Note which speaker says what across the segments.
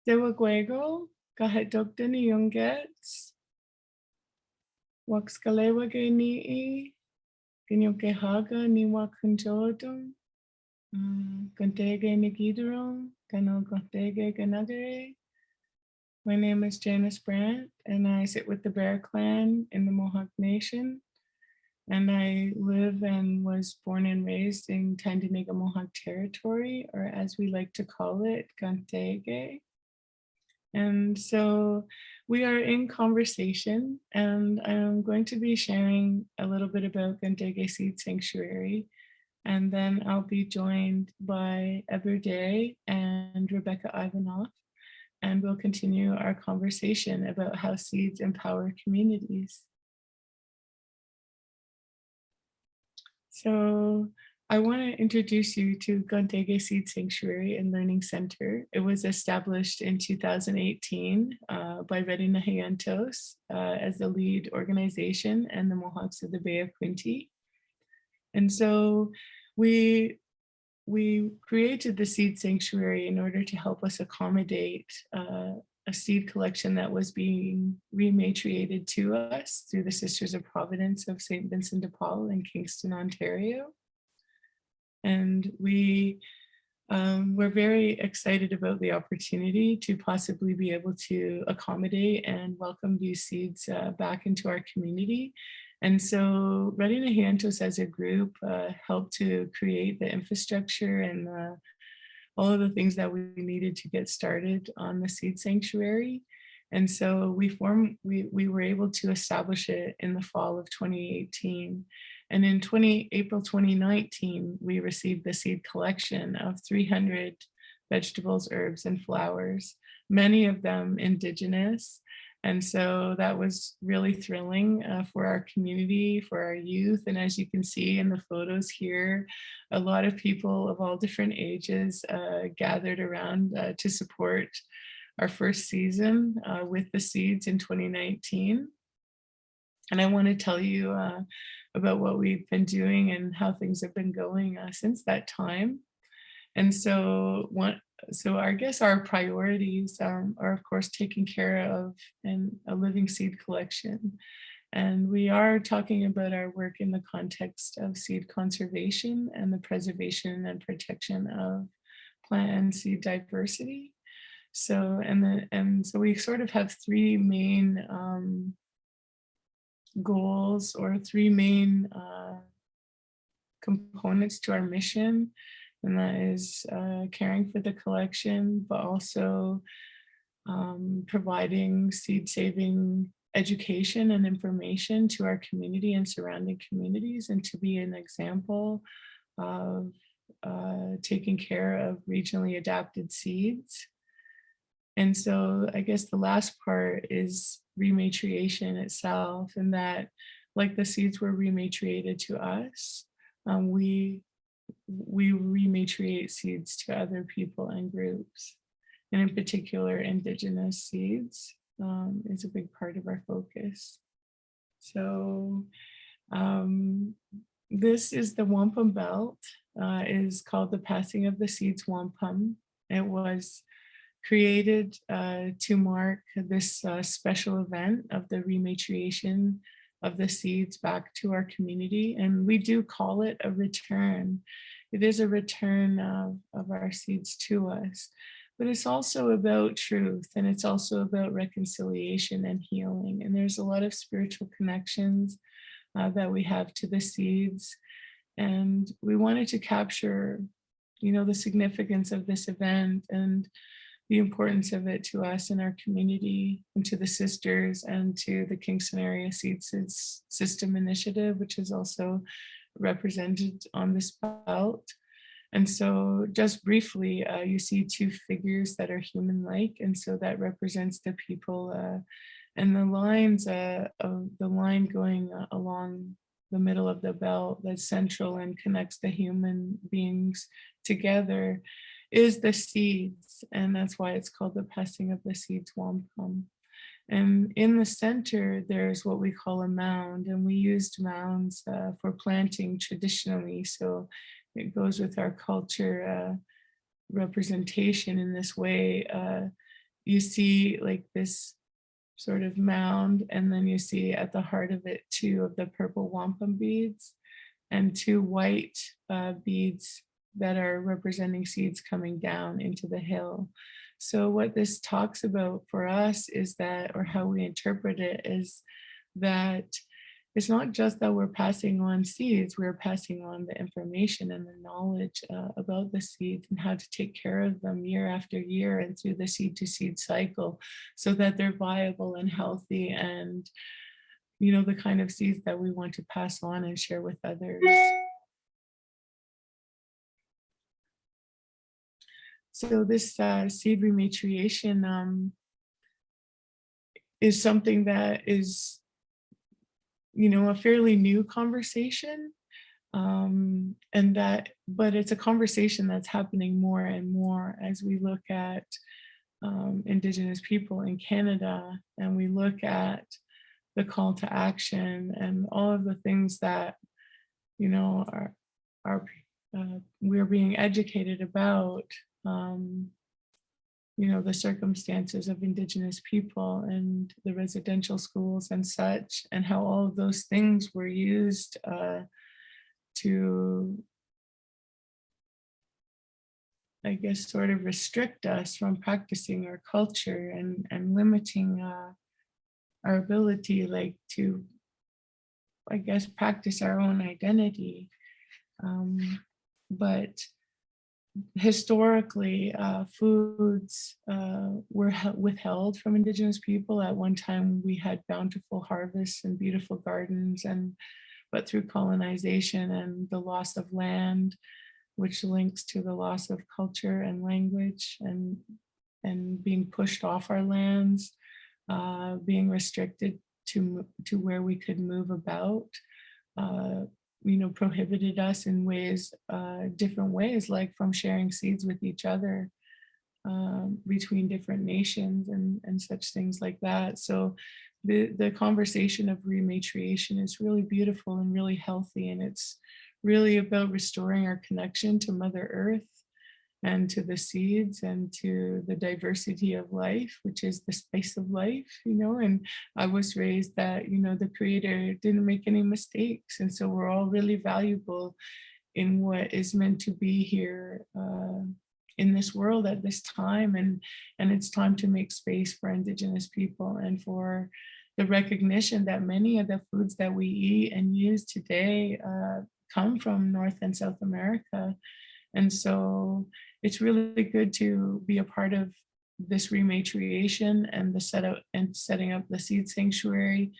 Speaker 1: Dewaguego, Kahehtoktha ni Yungets, Waxkalewa Geni, Kanyenke'haka ni Wakunjodum, Kantege Nigidurum, Kano Kantege Ganagare. My name is Janice Brant, and I sit with the Bear Clan in the Mohawk Nation. And I live and was born and raised in Tyendinaga Mohawk Territory, or as we like to call it, Kenhte. And so we are in conversation, and I'm going to be sharing a little bit about Indigenous Seed Sanctuary. And then I'll be joined by Aabir and Rebecca Ivanoff, and we'll continue our conversation about how seeds empower communities. So I want to introduce you to Indigenous Seed Sanctuary and Learning Center. It was established in 2018 by Ratinenhayen thos as the lead organization and the Mohawks of the Bay of Quinte. And so we created the Seed Sanctuary in order to help us accommodate a seed collection that was being rematriated to us through the Sisters of Providence of St. Vincent de Paul in Kingston, Ontario. And we're very excited about the opportunity to possibly be able to accommodate and welcome these seeds back into our community. And so Ratinenhayen thos as a group helped to create the infrastructure and all of the things that we needed to get started on the Seed Sanctuary. And so we were able to establish it in the fall of 2018. And in April 2019, we received the seed collection of 300 vegetables, herbs, and flowers, many of them Indigenous. And so that was really thrilling for our community, for our youth. And as you can see in the photos here, a lot of people of all different ages gathered around to support our first season with the seeds in 2019. And I want to tell you about what we've been doing and how things have been going since that time. And so I guess our priorities are of course taking care of a living seed collection. And we are talking about our work in the context of seed conservation and the preservation and protection of plant and seed diversity. So, so we sort of have three main goals, or three main components to our mission. And that is caring for the collection, but also providing seed-saving education and information to our community and surrounding communities, and to be an example of taking care of regionally adapted seeds. And so I guess the last part is rematriation itself, and that like the seeds were rematriated to us, we rematriate seeds to other people and groups. And in particular, Indigenous seeds is a big part of our focus. So this is the wampum belt, is called the Passing of the Seeds Wampum. It was created to mark this special event of the rematriation of the seeds back to our community. And we do call it a return. It is a return of our seeds to us, but it's also about truth, and it's also about reconciliation and healing. And there's a lot of spiritual connections that we have to the seeds. And we wanted to capture, the significance of this event and the importance of it to us and our community, and to the sisters, and to the Kingston Area Seed System Initiative, which is also represented on this belt. And so just briefly, you see two figures that are human-like, and so that represents the people and the lines of the line going along the middle of the belt that's central and connects the human beings together is the seeds, and that's why it's called the Passing of the Seeds Wampum. And in the center, there's what we call a mound, and we used mounds for planting traditionally, so it goes with our culture representation in this way. you see like this sort of mound, and then you see at the heart of it 2 of the purple wampum beads and 2 white beads that are representing seeds coming down into the hill. So what this talks about for us is that, or how we interpret it, is that it's not just that we're passing on seeds, we're passing on the information and the knowledge about the seeds and how to take care of them year after year and through the seed to seed cycle so that they're viable and healthy and, you know, the kind of seeds that we want to pass on and share with others. So this seed rematriation is something that is, you know, a fairly new conversation, but it's a conversation that's happening more and more as we look at Indigenous people in Canada, and we look at the call to action and all of the things that, you know, we're being educated about, you know, the circumstances of Indigenous people and the residential schools and such, and how all of those things were used to, I guess, sort of restrict us from practicing our culture and limiting our ability, like, to, I guess, practice our own identity. But historically, foods were withheld from Indigenous people. At one time, we had bountiful harvests and beautiful gardens, but through colonization and the loss of land, which links to the loss of culture and language, and being pushed off our lands, being restricted to where we could move about, you know, prohibited us in ways, different ways, like from sharing seeds with each other between different nations and such things like that. So the conversation of rematriation is really beautiful and really healthy, and it's really about restoring our connection to Mother Earth and to the seeds and to the diversity of life, which is the spice of life, you know. And I was raised that, you know, the Creator didn't make any mistakes. And so we're all really valuable in what is meant to be here in this world at this time. And it's time to make space for Indigenous people and for the recognition that many of the foods that we eat and use today come from North and South America. And so it's really good to be a part of this rematriation and setting up the seed sanctuary,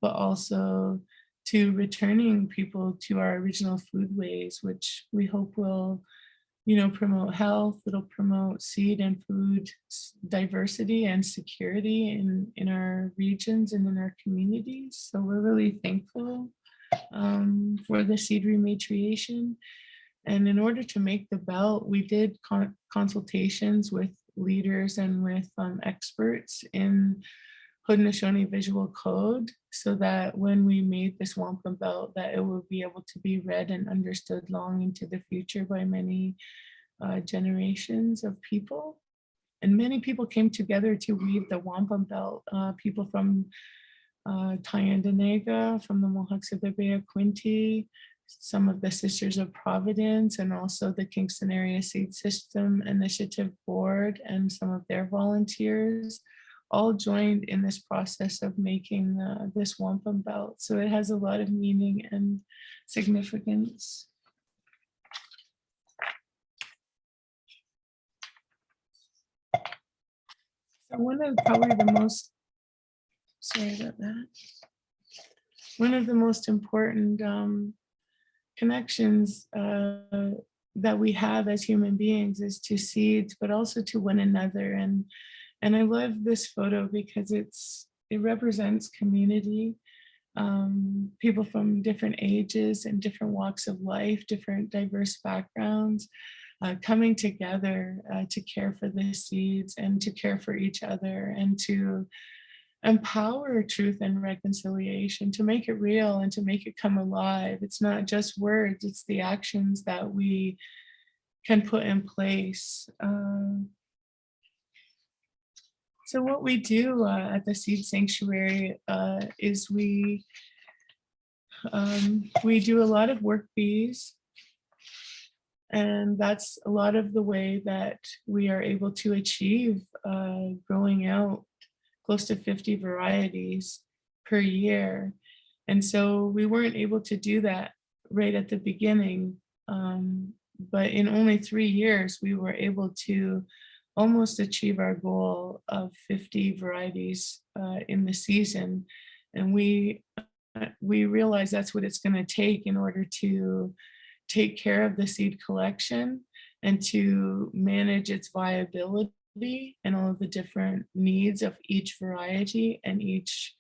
Speaker 1: but also to returning people to our original foodways, which we hope will, you know, promote health. It'll promote seed and food diversity and security in our regions and in our communities. So we're really thankful for the seed rematriation. And in order to make the belt, we did consultations with leaders and with experts in Haudenosaunee visual code, so that when we made this wampum belt, that it will be able to be read and understood long into the future by many generations of people. And many people came together to weave the wampum belt. People from Tyendinaga, from the Mohawks of the Bay of Quinte, some of the Sisters of Providence, and also the Kingston Area Seed System Initiative Board and some of their volunteers all joined in this process of making this wampum belt. So it has a lot of meaning and significance. So one of the most important connections that we have as human beings is to seeds, but also to one another. And I love this photo because it represents community, people from different ages and different walks of life, different diverse backgrounds, coming together to care for the seeds and to care for each other and to empower truth and reconciliation, to make it real and to make it come alive. It's not just words, it's the actions that we can put in place. So what we do at the Seed Sanctuary is we do a lot of work bees, and that's a lot of the way that we are able to achieve growing out close to 50 varieties per year. And so we weren't able to do that right at the beginning. But in only 3 years, we were able to almost achieve our goal of 50 varieties in the season. And we realize that's what it's going to take in order to take care of the seed collection and to manage its viability and all of the different needs of each variety and each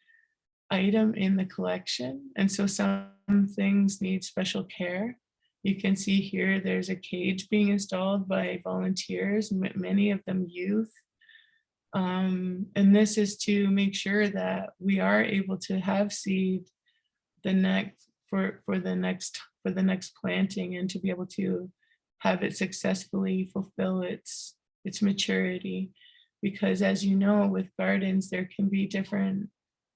Speaker 1: item in the collection. And so some things need special care. You can see here there's a cage being installed by volunteers, many of them youth. And this is to make sure that we are able to have seed the next for the next planting, and to be able to have it successfully fulfill its maturity. Because as you know, with gardens, there can be different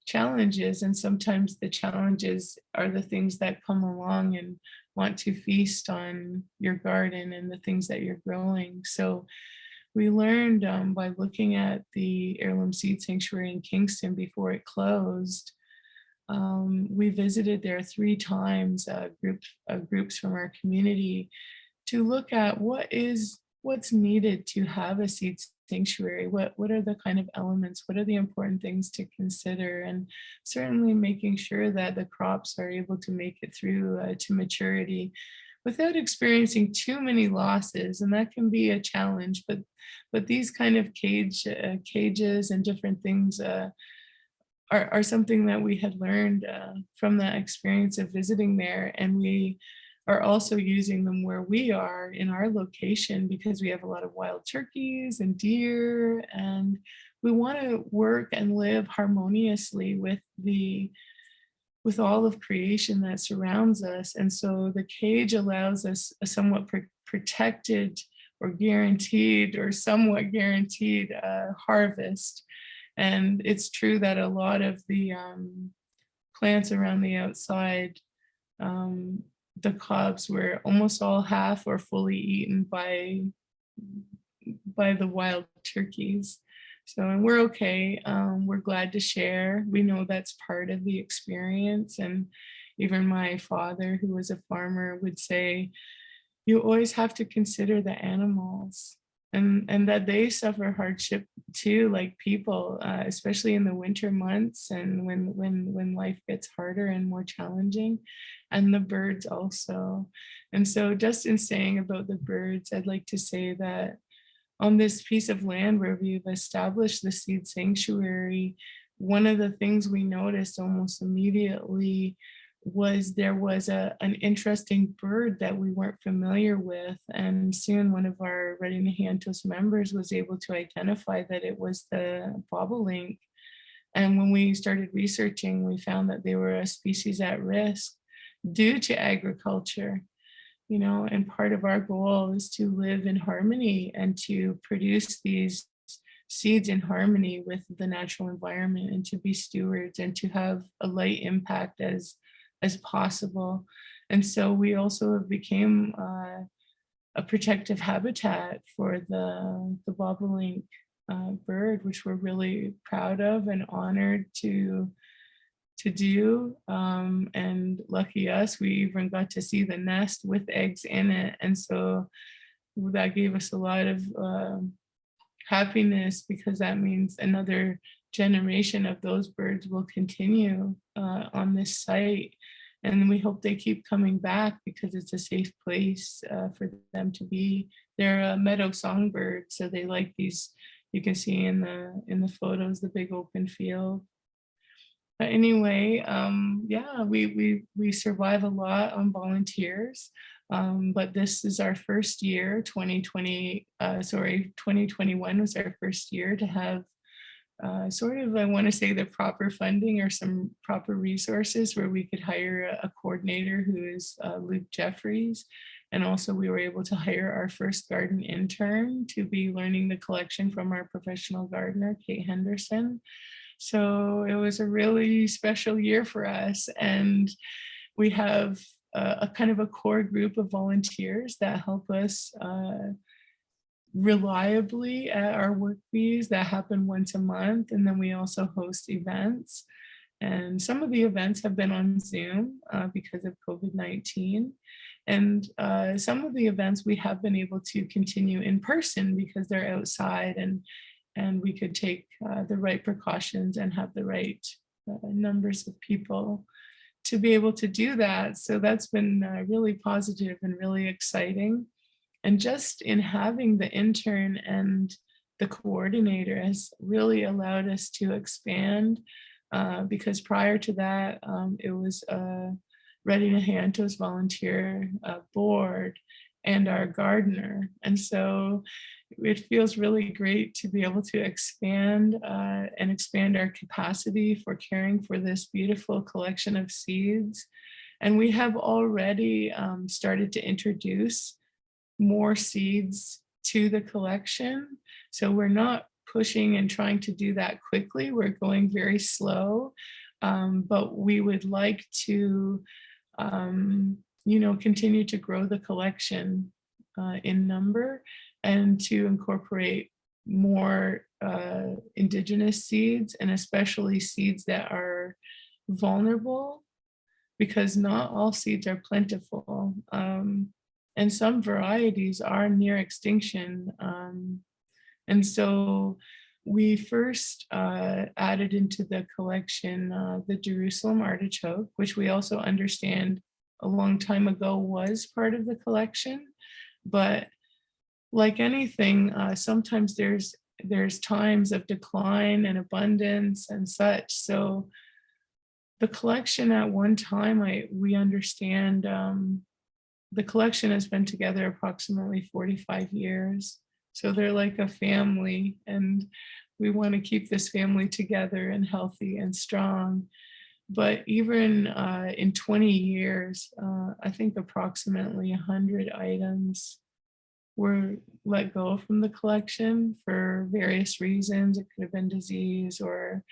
Speaker 1: challenges, and sometimes the challenges are the things that come along and want to feast on your garden and the things that you're growing. So we learned by looking at the Heirloom Seed Sanctuary in Kingston before it closed. We visited there 3 times, groups from our community, to look at what's needed to have a seed sanctuary. What are the kind of elements? What are the important things to consider? And certainly making sure that the crops are able to make it through to maturity without experiencing too many losses. And that can be a challenge. But these kind of cages and different things are something that we had learned from that experience of visiting there. And we are also using them where we are in our location, because we have a lot of wild turkeys and deer, and we want to work and live harmoniously with all of creation that surrounds us. And so the cage allows us a somewhat protected or guaranteed or somewhat guaranteed harvest. And it's true that a lot of the plants around the outside, the cobs were almost all half or fully eaten by the wild turkeys. So, and we're okay. We're glad to share. We know that's part of the experience. And even my father, who was a farmer, would say, you always have to consider the animals, and that they suffer hardship too, like people, especially in the winter months and when life gets harder and more challenging, and the birds also. And so just in saying about the birds, I'd like to say that on this piece of land where we've established the seed sanctuary, one of the things we noticed almost immediately was there was an interesting bird that we weren't familiar with. And soon one of our Ratinenhayen members was able to identify that it was the bobolink. And when we started researching, we found that they were a species at risk due to agriculture. And part of our goal is to live in harmony and to produce these seeds in harmony with the natural environment, and to be stewards and to have a light impact as possible. And so we also became a protective habitat for the bobolink bird, which we're really proud of and honored to do. And lucky us, we even got to see the nest with eggs in it. And so that gave us a lot of happiness, because that means another generation of those birds will continue on this site. And we hope they keep coming back, because it's a safe place for them to be. They're a meadow songbird, so they like these, you can see in the photos, the big open field. But anyway, yeah, we survive a lot on volunteers. But this is our first year, 2021 was our first year to have sort of, I want to say, the proper funding or some proper resources where we could hire a coordinator who is Luke Jeffries. And also we were able to hire our first garden intern to be learning the collection from our professional gardener, Kate Henderson. So it was a really special year for us. And we have a kind of a core group of volunteers that help us reliably at our work bees that happen once a month. And then we also host events. And some of the events have been on Zoom because of COVID-19. And some of the events we have been able to continue in person because they're outside and we could take the right precautions and have the right numbers of people to be able to do that. So that's been really positive and really exciting. And just in having the intern and the coordinator has really allowed us to expand because prior to that, it was Ratinenhayen's volunteer board and our gardener. And so it feels really great to be able to expand and expand our capacity for caring for this beautiful collection of seeds. And we have already started to introduce more seeds to the collection. So we're not pushing and trying to do that quickly. We're going very slow, but we would like to, continue to grow the collection in number and to incorporate more Indigenous seeds, and especially seeds that are vulnerable, because not all seeds are plentiful. And some varieties are near extinction. And so we first added into the collection the Jerusalem artichoke, which we also understand a long time ago was part of the collection. But like anything, sometimes there's times of decline and abundance and such. So the collection at one time, we understand the collection has been together approximately 45 years. So they're like a family, and we want to keep this family together and healthy and strong. But even in 20 years, I think approximately 100 items were let go from the collection for various reasons. It could have been disease or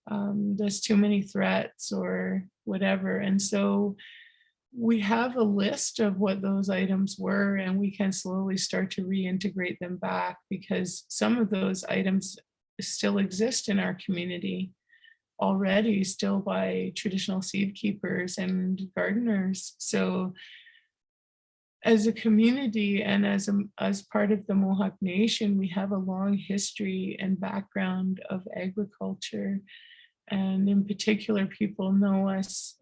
Speaker 1: there's too many threats or whatever. And so we have a list of what those items were, and we can slowly start to reintegrate them back because some of those items still exist in our community already, still by traditional seed keepers and gardeners. So as a community and as part of the Mohawk Nation, we have a long history and background of agriculture. And in particular, people know us,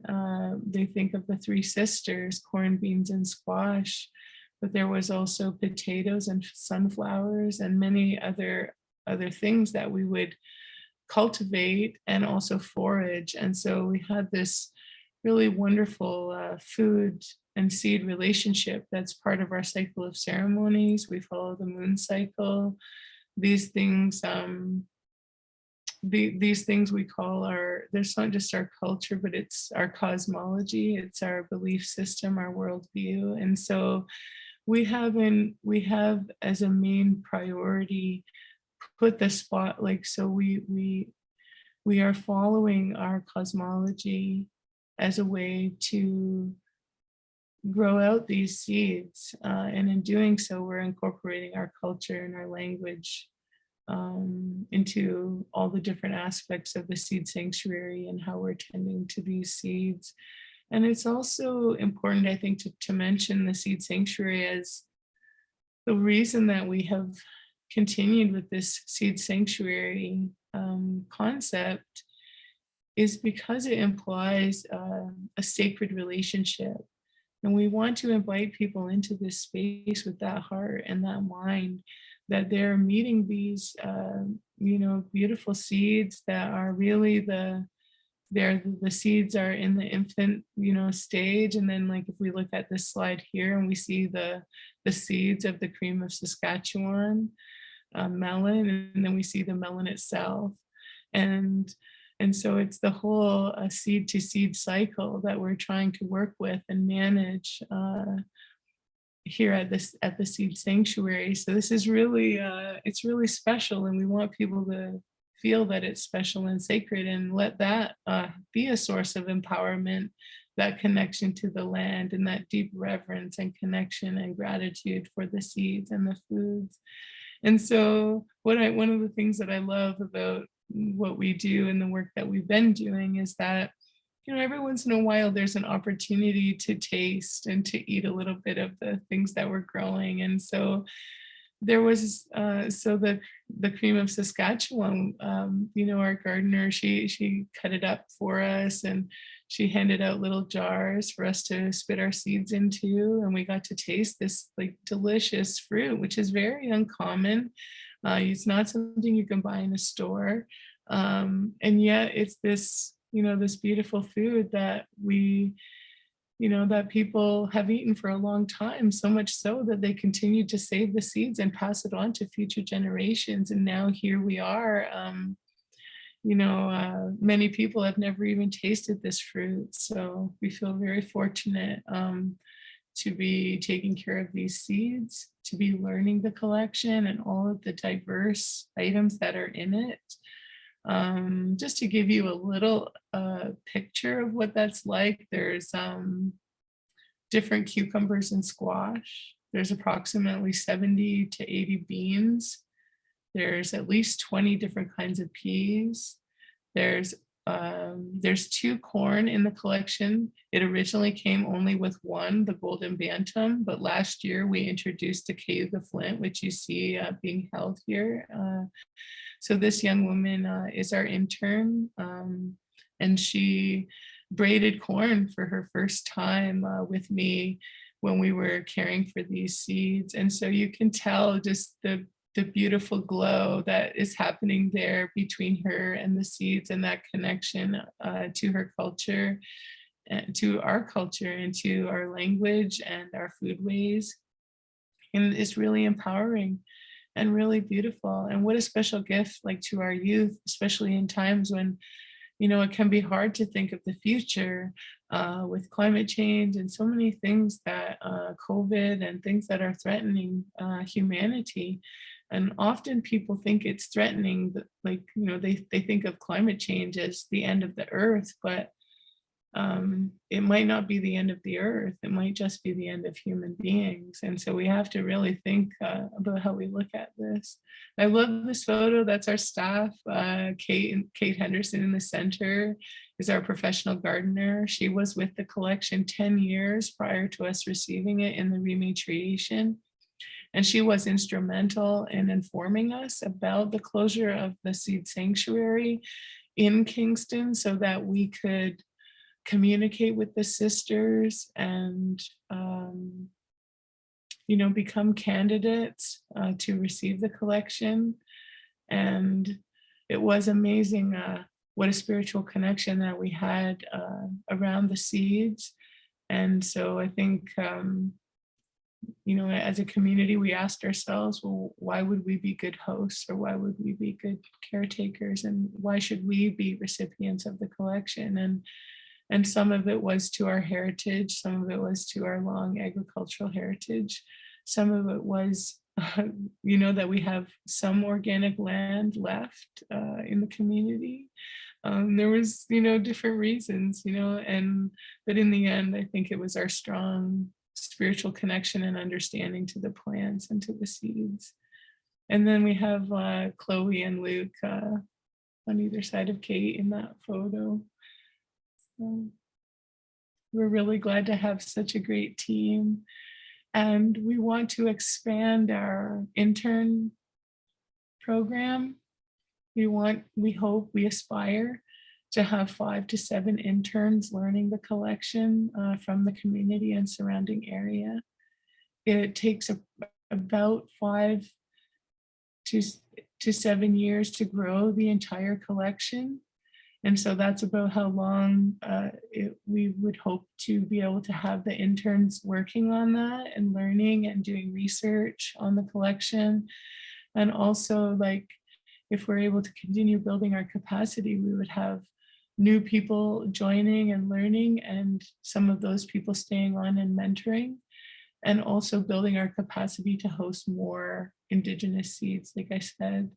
Speaker 1: they think of the three sisters, corn, beans, and squash, but there was also potatoes and sunflowers and many other things that we would cultivate and also forage. And so we had this really wonderful food and seed relationship that's part of our cycle of ceremonies. We follow the moon cycle. These things, these things we call there's not just our culture, but it's our cosmology, it's our belief system, our worldview. And so we have as a main priority put the spot, like, so we are following our cosmology as a way to grow out these seeds. And in doing so, we're incorporating our culture and our language into all the different aspects of the seed sanctuary and how we're tending to these seeds. And it's also important, I think, to mention the seed sanctuary as the reason that we have continued with this seed sanctuary concept is because it implies a sacred relationship. And we want to invite people into this space with that heart and that mind, that they're meeting these, beautiful seeds that are really the seeds are in the infant, stage. And then, like, if we look at this slide here and we see the seeds of the cream of Saskatchewan, melon, and then we see the melon itself. And so it's the whole seed to seed cycle that we're trying to work with and manage here at the Seed Sanctuary. So this is really, it's really special, and we want people to feel that it's special and sacred, and let that be a source of empowerment, that connection to the land, and that deep reverence and connection and gratitude for the seeds and the foods. And so one of the things that I love about what we do and the work that we've been doing is that, every once in a while there's an opportunity to taste and to eat a little bit of the things that we're growing. And so there was the cream of Saskatchewan, our gardener, she cut it up for us, and she handed out little jars for us to spit our seeds into, and we got to taste this like delicious fruit, which is very uncommon. It's not something you can buy in a store, and yet it's this this beautiful food that that people have eaten for a long time, so much so that they continue to save the seeds and pass it on to future generations. And now here we are, many people have never even tasted this fruit. So we feel very fortunate to be taking care of these seeds, to be learning the collection and all of the diverse items that are in it. Just to give you a little picture of what that's like, there's different cucumbers and squash. There's approximately 70 to 80 beans. There's at least 20 different kinds of peas. There's 2 corn in the collection. It originally came only with one, the golden bantam, but last year we introduced the K the Flint, which you see being held here. So this young woman is our intern, and she braided corn for her first time with me when we were caring for these seeds. And so you can tell just the beautiful glow that is happening there between her and the seeds, and that connection to her culture, to our culture, and to our language and our food ways. And it's really empowering and really beautiful. And what a special gift, like, to our youth, especially in times when, it can be hard to think of the future with climate change and so many things that COVID and things that are threatening humanity. And often people think it's threatening, like, they think of climate change as the end of the earth, but it might not be the end of the earth. It might just be the end of human beings. And so we have to really think about how we look at this. I love this photo. That's our staff. Kate Henderson in the center is our professional gardener. She was with the collection 10 years prior to us receiving it in the rematriation. And she was instrumental in informing us about the closure of the Seed Sanctuary in Kingston so that we could communicate with the sisters and, become candidates to receive the collection. And it was amazing what a spiritual connection that we had around the seeds. And so I think, as a community, we asked ourselves, well, why would we be good hosts, or why would we be good caretakers, and why should we be recipients of the collection? And some of it was to our heritage, some of it was to our long agricultural heritage, some of it was, that we have some organic land left in the community. There was, different reasons, but in the end, I think it was our strong spiritual connection and understanding to the plants and to the seeds. And then we have Chloe and Luke on either side of Kate in that photo. So we're really glad to have such a great team, and we want to expand our intern program. We hope, we aspire to have 5 to 7 interns learning the collection from the community and surrounding area. It takes about 5 to 7 years to grow the entire collection. And so that's about how long we would hope to be able to have the interns working on that and learning and doing research on the collection. And also, like, if we're able to continue building our capacity, we would have new people joining and learning, and some of those people staying on and mentoring. and also building our capacity to host more Indigenous seeds, like I said.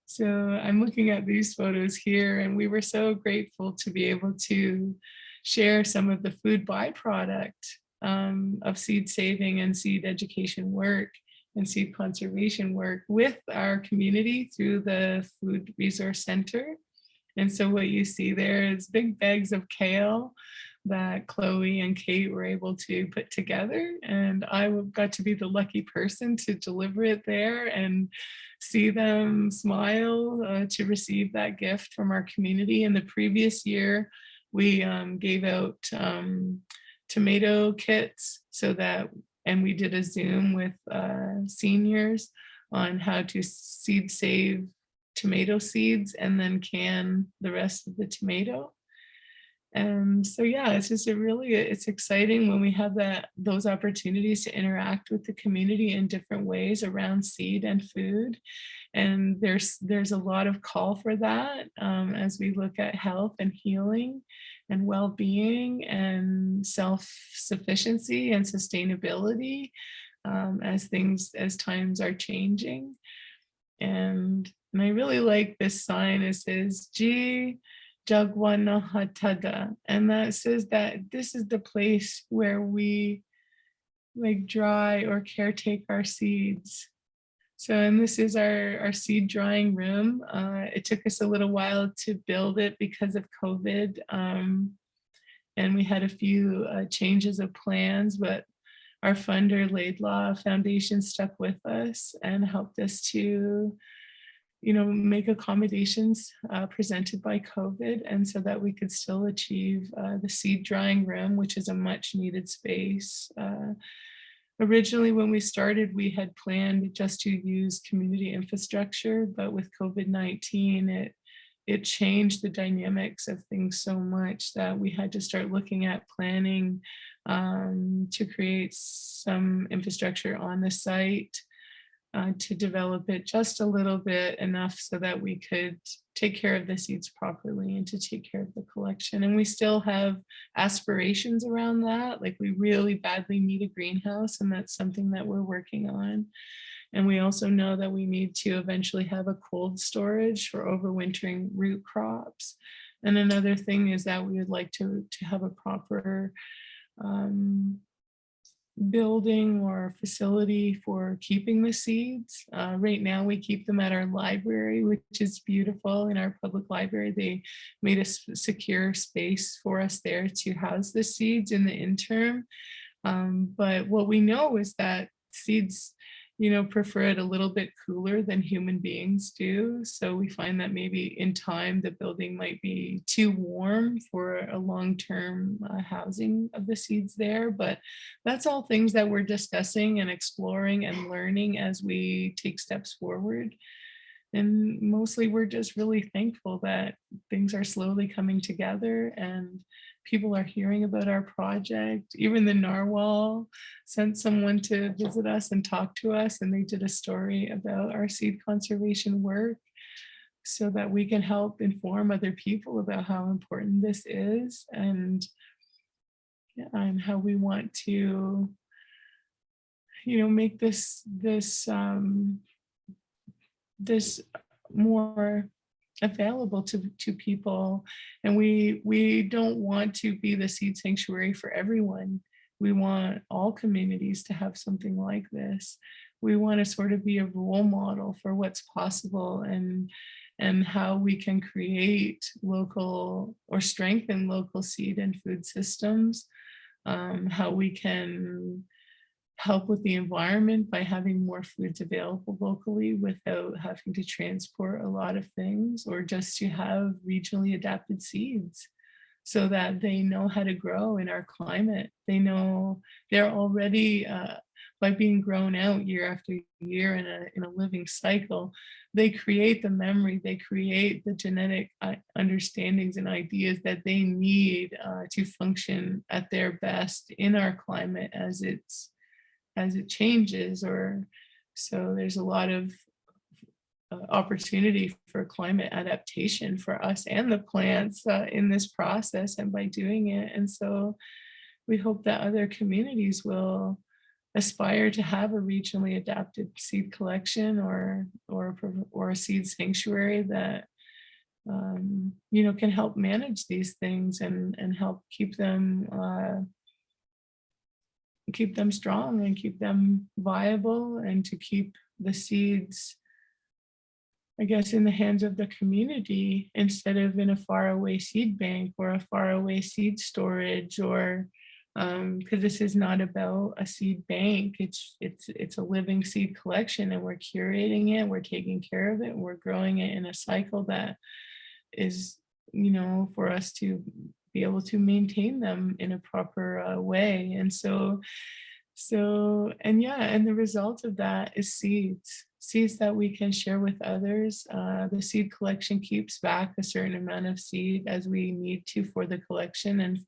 Speaker 1: So I'm looking at these photos here, and we were so grateful to be able to share some of the food byproduct of seed saving and seed education work and seed conservation work with our community through the Food Resource Center. And so what you see there is big bags of kale that Chloe and Kate were able to put together. And I got to be the lucky person to deliver it there and see them smile to receive that gift from our community. In the previous year, we gave out tomato kits and we did a Zoom with seniors on how to seed save tomato seeds and then can the rest of the tomato. And so, yeah, it's just it's exciting when we have those opportunities to interact with the community in different ways around seed and food. And there's a lot of call for that as we look at health and healing and well-being and self-sufficiency and sustainability as times are changing. And I really like this sign. It says, G Jagwanahatada. And that says that this is the place where we like dry or caretake our seeds. So, and this is our seed drying room. It took us a little while to build it because of COVID. And we had a few changes of plans, but our funder, Laidlaw Foundation, stuck with us and helped us to make accommodations presented by COVID, and so that we could still achieve the seed drying room, which is a much needed space. Originally, when we started, we had planned just to use community infrastructure, but with COVID-19, it changed the dynamics of things so much that we had to start looking at planning to create some infrastructure on the site. To develop it just a little bit enough so that we could take care of the seeds properly and to take care of the collection. And we still have aspirations around that. Like we really badly need a greenhouse, and that's something that we're working on. And we also know that we need to eventually have a cold storage for overwintering root crops. And another thing is that we would like to have a proper building or facility for keeping the seeds. Right now we keep them at our library, which is beautiful. In our public library, they made a secure space for us there to house the seeds in the interim. But what we know is that seeds prefer it a little bit cooler than human beings do. So we find that maybe in time, the building might be too warm for a long-term housing of the seeds there. But that's all things that we're discussing and exploring and learning as we take steps forward. And mostly we're just really thankful that things are slowly coming together and people are hearing about our project. Even the Narwhal sent someone to visit us and talk to us, and they did a story about our seed conservation work so that we can help inform other people about how important this is and how we want to, make this more available to people. And we don't want to be the seed sanctuary for everyone. We want all communities to have something like this. We want to sort of be a role model for what's possible and how we can create local or strengthen local seed and food systems, how we can help with the environment by having more foods available locally without having to transport a lot of things, or just to have regionally adapted seeds so that they know how to grow in our climate. They know they're already, by being grown out year after year in a living cycle, they create the memory, they create the genetic understandings and ideas that they need to function at their best in our climate as it changes. Or so there's a lot of opportunity for climate adaptation for us and the plants in this process and by doing it. And so we hope that other communities will aspire to have a regionally adapted seed collection or a seed sanctuary that can help manage these things and help keep them strong and keep them viable, and to keep the seeds, I guess, in the hands of the community instead of in a faraway seed bank or a faraway seed storage, or because this is not about a seed bank. It's a living seed collection, and we're curating it, we're taking care of it, and we're growing it in a cycle that is, for us to be able to maintain them in a proper way. And and the result of that is seeds that we can share with others. The seed collection keeps back a certain amount of seed as we need to for the collection, and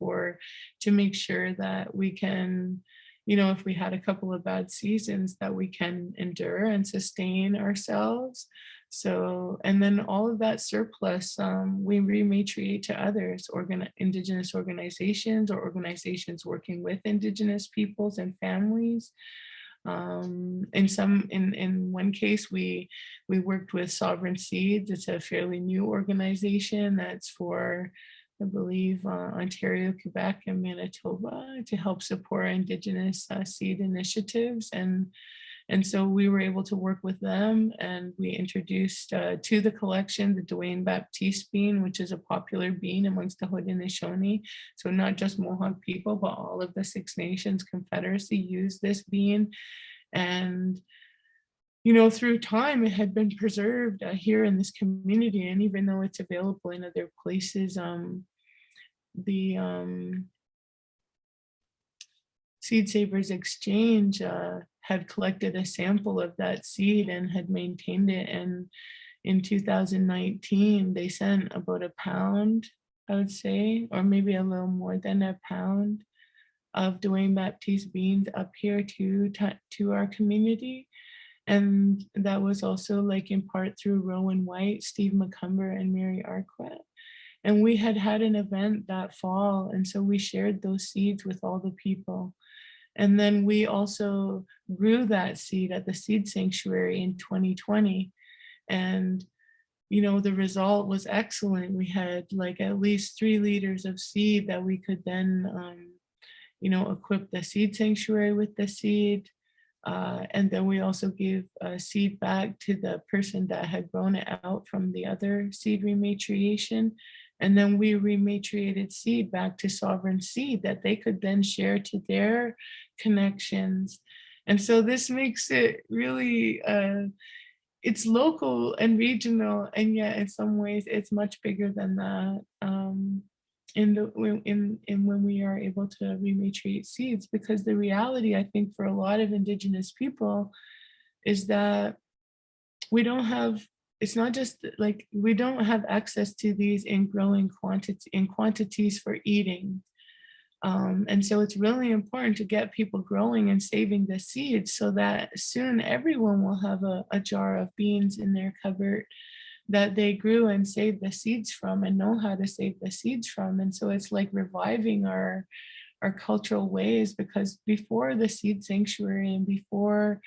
Speaker 1: to make sure that we can, if we had a couple of bad seasons, that we can endure and sustain ourselves. So, and then all of that surplus, we rematriate to others, Indigenous organizations, or organizations working with Indigenous peoples and families. In one case, we worked with Sovereign Seeds. It's a fairly new organization that's for, I believe, Ontario, Quebec, and Manitoba, to help support Indigenous seed initiatives. And so we were able to work with them, and we introduced to the collection the Dwayne Baptiste bean, which is a popular bean amongst the Haudenosaunee. So not just Mohawk people, but all of the Six Nations Confederacy use this bean. And through time, it had been preserved here in this community. And even though it's available in other places, the Seed Savers Exchange had collected a sample of that seed and had maintained it. And in 2019, they sent about a pound, I would say, or maybe a little more than a pound of Dwayne Baptiste beans up here to our community. And that was also in part through Rowan White, Steve McCumber, and Mary Arquette. And we had an event that fall, and so we shared those seeds with all the people. And then we also grew that seed at the Seed Sanctuary in 2020. And, the result was excellent. We had at least 3 liters of seed that we could then, equip the Seed Sanctuary with the seed. And then we also gave seed back to the person that had grown it out from the other seed rematriation. And then we rematriated seed back to Sovereign Seed that they could then share to their connections. And so this makes it really, it's local and regional, and yet in some ways it's much bigger than that. When we are able to rematriate seeds, because the reality, I think, for a lot of Indigenous people is that we don't have, it's not just we don't have access to these in quantities for eating. And so it's really important to get people growing and saving the seeds so that soon everyone will have a jar of beans in their cupboard that they grew and saved the seeds from and know how to save the seeds from. And so it's reviving our cultural ways, because before the Seed Sanctuary and before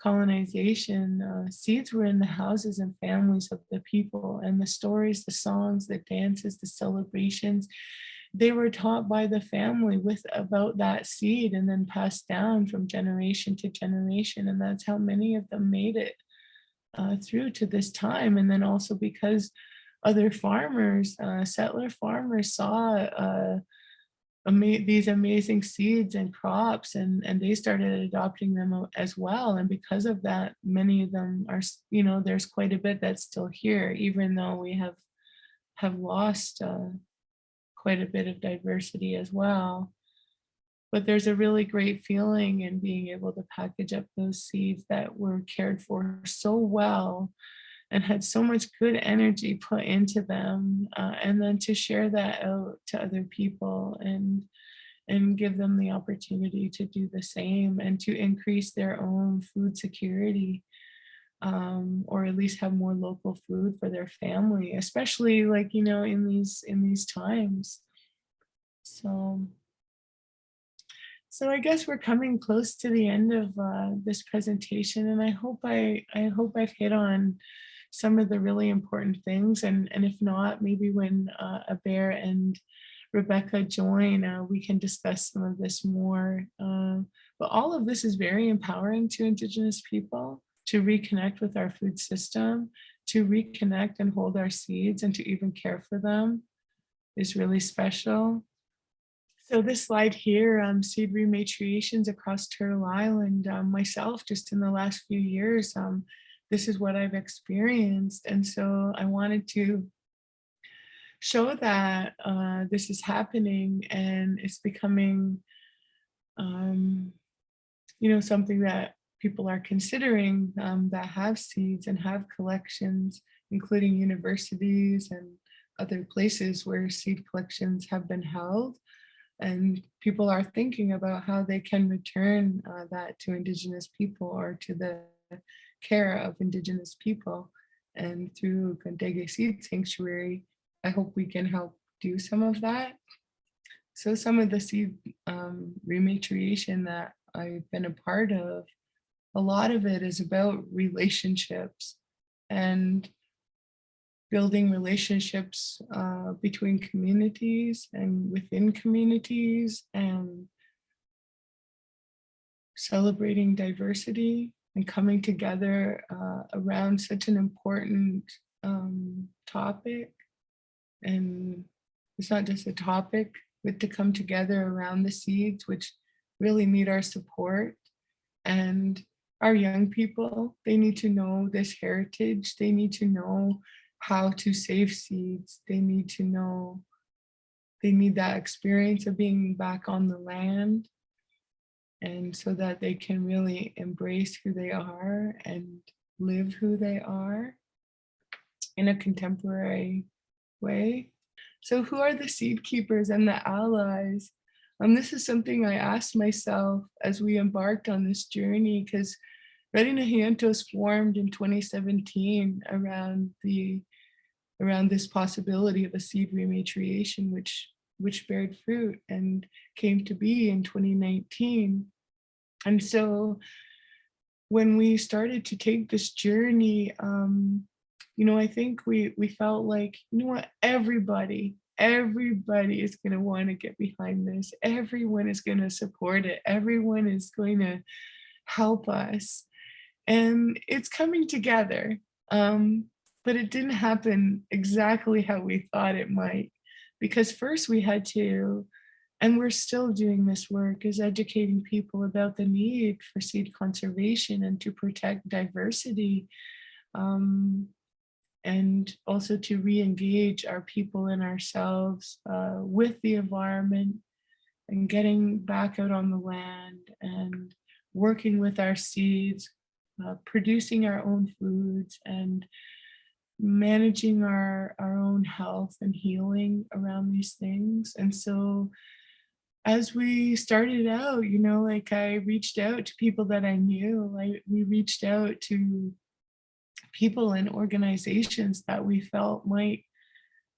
Speaker 1: colonization, seeds were in the houses and families of the people, and the stories, the songs, the dances, the celebrations, they were taught by the family about that seed and then passed down from generation to generation. And that's how many of them made it through to this time. And then also because other farmers, settler farmers, saw these amazing seeds and crops, and they started adopting them as well. And because of that, many of them are, there's quite a bit that's still here, even though we have lost quite a bit of diversity as well. But there's a really great feeling in being able to package up those seeds that were cared for so well and had so much good energy put into them, and then to share that out to other people and give them the opportunity to do the same and to increase their own food security, or at least have more local food for their family, especially in these times. So So I guess we're coming close to the end of this presentation, and I hope I've hit on some of the really important things. And if not, maybe when Aabir and Rebecca join, we can discuss some of this more. But all of this is very empowering to Indigenous people to reconnect with our food system, to reconnect and hold our seeds, and to even care for them is really special. So this slide here, seed rematriations across Turtle Island, myself, just in the last few years, this is what I've experienced. And so I wanted to show that this is happening and it's becoming, something that people are considering, that have seeds and have collections, including universities and other places where seed collections have been held. And people are thinking about how they can return that to Indigenous people or to the care of Indigenous people. And through Kanyenke'haka Seed Sanctuary, I hope we can help do some of that. So some of the seed rematriation that I've been a part of, a lot of it is about relationships and building relationships between communities and within communities, and celebrating diversity and coming together around such an important topic. And it's not just a topic, but to come together around the seeds, which really need our support. And our young people, they need to know this heritage. They need to know how to save seeds. They need to know, they need that experience of being back on the land, and so that they can really embrace who they are and live who they are in a contemporary way. So who are the seed keepers and the allies? This is something I asked myself as we embarked on this journey, because Ratinenhayen was formed in 2017 around this possibility of a seed rematriation, which bared fruit and came to be in 2019. And so when we started to take this journey, I think we felt like, what, everybody is going to want to get behind this. Everyone is going to support it. Everyone is going to help us. And it's coming together. But it didn't happen exactly how we thought it might, because first we had to, and we're still doing this work, is educating people about the need for seed conservation and to protect diversity, and also to re-engage our people and ourselves with the environment, and getting back out on the land and working with our seeds, producing our own foods, and managing our own health and healing around these things. And so as we started out, I reached out to people that I knew. We reached out to people and organizations that we felt might,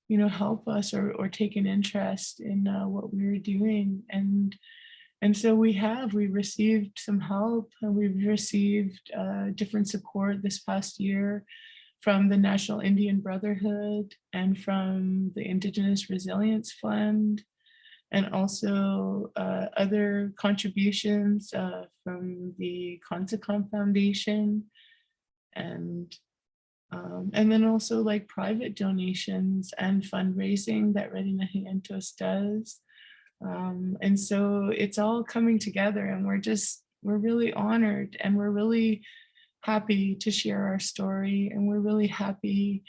Speaker 1: help us or take an interest in what we were doing. And so we received some help, and we've received different support this past year from the National Indian Brotherhood and from the Indigenous Resilience Fund, and also other contributions from the Consecom Foundation, and then also like private donations and fundraising that Ratinenhayen does. And so it's all coming together, and we're really honored, and we're really happy to share our story, and we're really happy,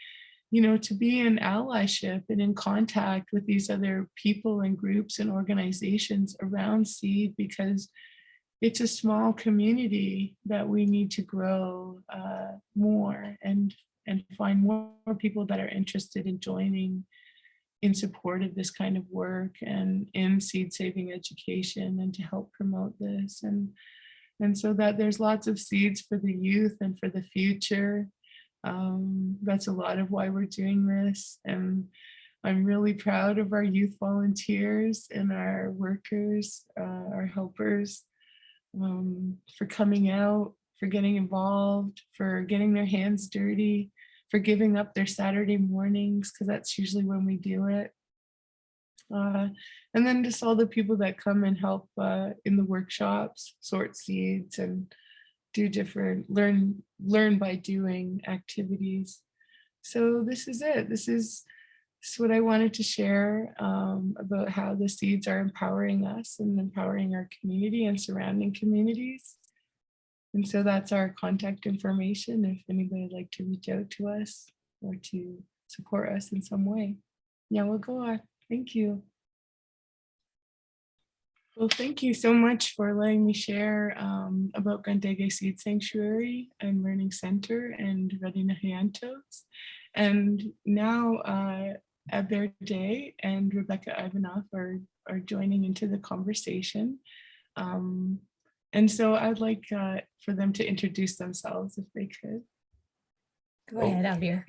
Speaker 1: to be in allyship and in contact with these other people and groups and organizations around seed, because it's a small community that we need to grow more and find more people that are interested in joining in support of this kind of work and in seed saving education, and to help promote this. And so that there's lots of seeds for the youth and for the future. That's a lot of why we're doing this. And I'm really proud of our youth volunteers and our workers, our helpers, for coming out, for getting involved, for getting their hands dirty, for giving up their Saturday mornings, because that's usually when we do it. And then just all the people that come and help in the workshops, sort seeds and do different learn by doing activities. So this is it. This is what I wanted to share about how the seeds are empowering us and empowering our community and surrounding communities. And so that's our contact information if anybody would like to reach out to us or to support us in some way. Yeah, we'll go on. Thank you. Well, thank you so much for letting me share about Kanyenke'haka Seed Sanctuary and Learning Center and Ratinenhayen. And now Aabir and Rebecca Ivanoff are joining into the conversation. And so I'd like for them to introduce themselves if they could.
Speaker 2: Go ahead, Aabir.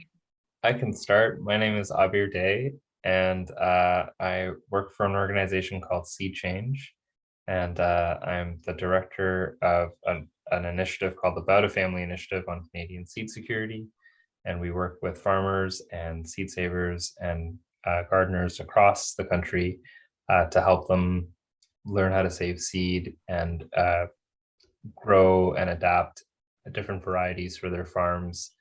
Speaker 3: I can start. My name is Aabir, and I work for an organization called Seed Change, and I'm the director of an initiative called the Bauta Family Initiative on Canadian Seed Security, and we work with farmers and seed savers and gardeners across the country to help them learn how to save seed and grow and adapt different varieties for their farms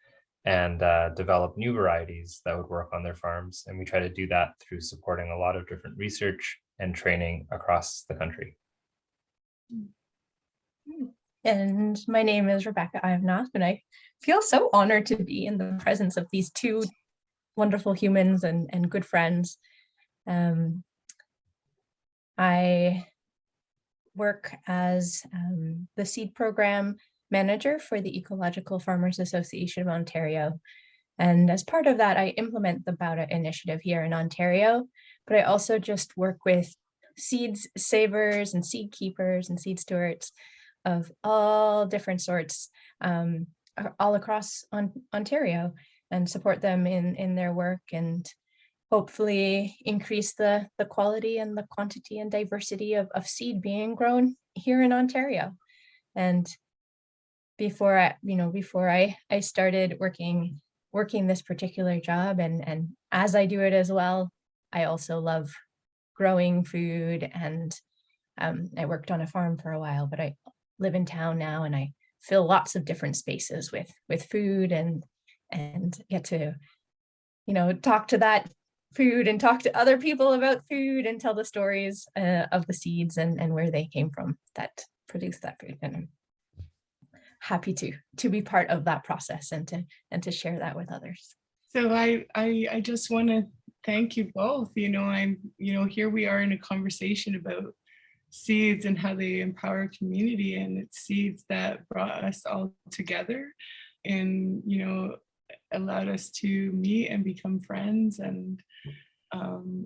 Speaker 3: and develop new varieties that would work on their farms. And we try to do that through supporting a lot of different research and training across the country.
Speaker 2: And my name is Rebecca Ivanoff, and I feel so honored to be in the presence of these two wonderful humans and good friends. I work as the seed program manager for the Ecological Farmers Association of Ontario. And as part of that, I implement the Bauta initiative here in Ontario, but I also just work with seeds savers and seed keepers and seed stewards of all different sorts all across Ontario and support them in their work and hopefully increase the quality and the quantity and diversity of seed being grown here in Ontario. And before I started working this particular job, and as I do it as well, I also love growing food, and I worked on a farm for a while, but I live in town now, and I fill lots of different spaces with food and get to talk to that food and talk to other people about food and tell the stories of the seeds and where they came from that produce that food. And I'm happy to be part of that process and to share that with others.
Speaker 1: So I just want to thank you both. Here we are in a conversation about seeds and how they empower community, and it's seeds that brought us all together and allowed us to meet and become friends and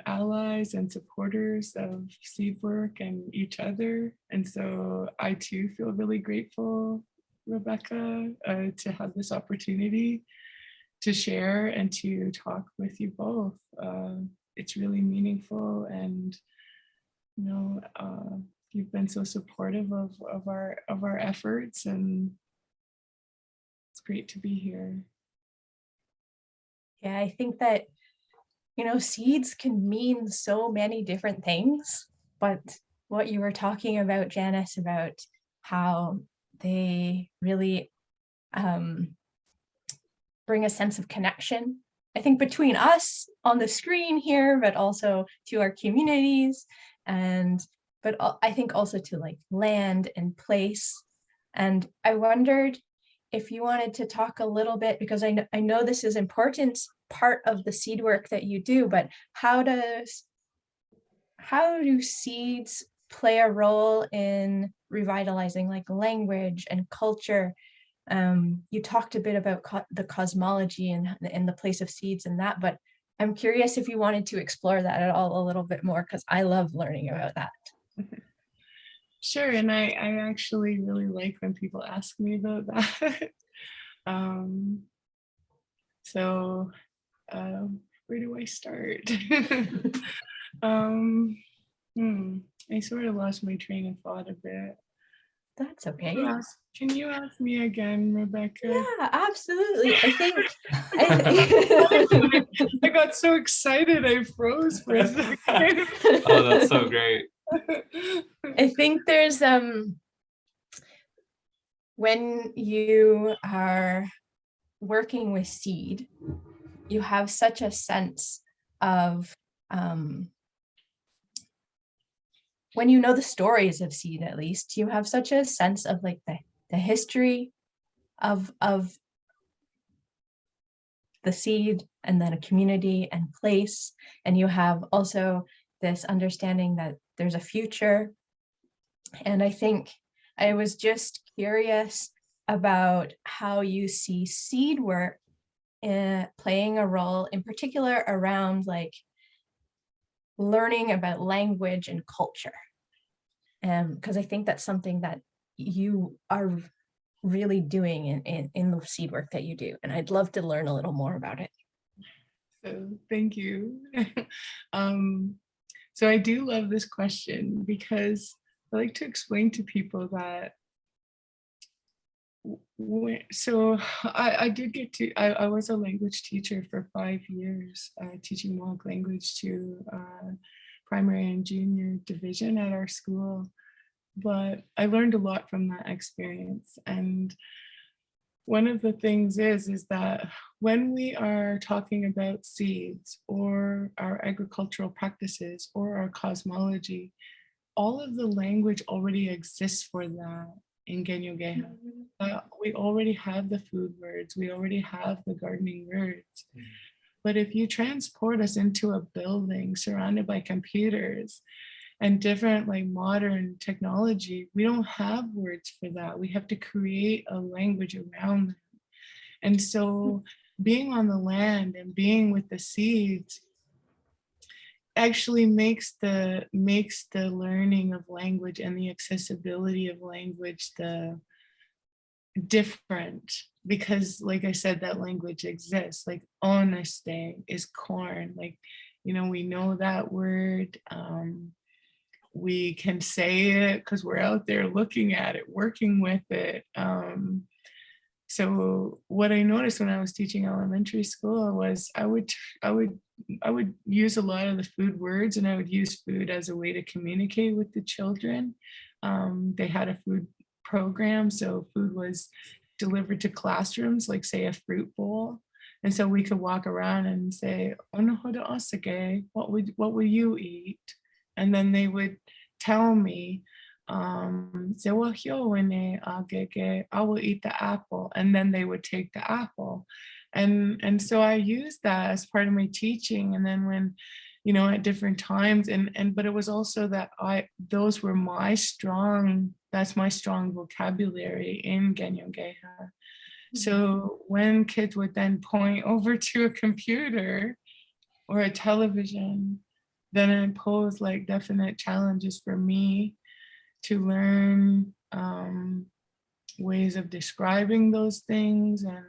Speaker 1: allies and supporters of seed work and each other. And so I too feel really grateful, Rebecca, to have this opportunity to share and to talk with you both. It's really meaningful, and you've been so supportive of our efforts, and it's great to be here.
Speaker 2: Yeah, I think that seeds can mean so many different things, but what you were talking about, Janice, about how they really bring a sense of connection, I think, between us on the screen here, but also to our communities, but I think also to like land and place. And I wondered if you wanted to talk a little bit, because I know this is important part of the seed work that you do, but how do seeds play a role in revitalizing like language and culture? You talked a bit about the cosmology and the place of seeds and that, but I'm curious if you wanted to explore that at all a little bit more, because I love learning about that.
Speaker 1: Sure, and I actually really like when people ask me about that. where do I start? I sort of lost my train of thought a bit.
Speaker 2: That's okay.
Speaker 1: Can you ask me again, Rebecca?
Speaker 2: Yeah, absolutely. I think
Speaker 1: I got so excited I froze for a second.
Speaker 3: Oh, that's so great.
Speaker 2: I think there's when you are working with seed, you have such a sense of when you know the stories of seed, at least, you have such a sense of like the history of the seed, and then a community and place. And you have also this understanding that there's a future. And I think I was just curious about how you see seed work playing a role, in particular around like learning about language and culture. Because I think that's something that you are really doing in the seed work that you do. And I'd love to learn a little more about it.
Speaker 1: So thank you. So I do love this question because I like to explain to people that I was a language teacher for 5 years, teaching Mohawk language to primary and junior division at our school. But I learned a lot from that experience. And one of the things is that when we are talking about seeds or our agricultural practices or our cosmology, all of the language already exists for that in Kanyenke'haka. We already have the food words, we already have the gardening words. But if you transport us into a building surrounded by computers and different like modern technology, we don't have words for that. We have to create a language around them. And so being on the land and being with the seeds actually makes the learning of language and the accessibility of language the different, because like I said, that language exists. Like honeste is corn, like, you know, we know that word. We can say it because we're out there looking at it, working with it. So what I noticed when I was teaching elementary school was I would use a lot of the food words, and I would use food as a way to communicate with the children. They had a food program, so food was delivered to classrooms, like say a fruit bowl. And so we could walk around and say, what will you eat? And then they would tell me, I will eat the apple. And then they would take the apple. And so I used that as part of my teaching. And then when, you know, at different times, but it was also that that's my strong vocabulary in Kanyenke'haka. So when kids would then point over to a computer or a television, then it posed like definite challenges for me to learn ways of describing those things. And,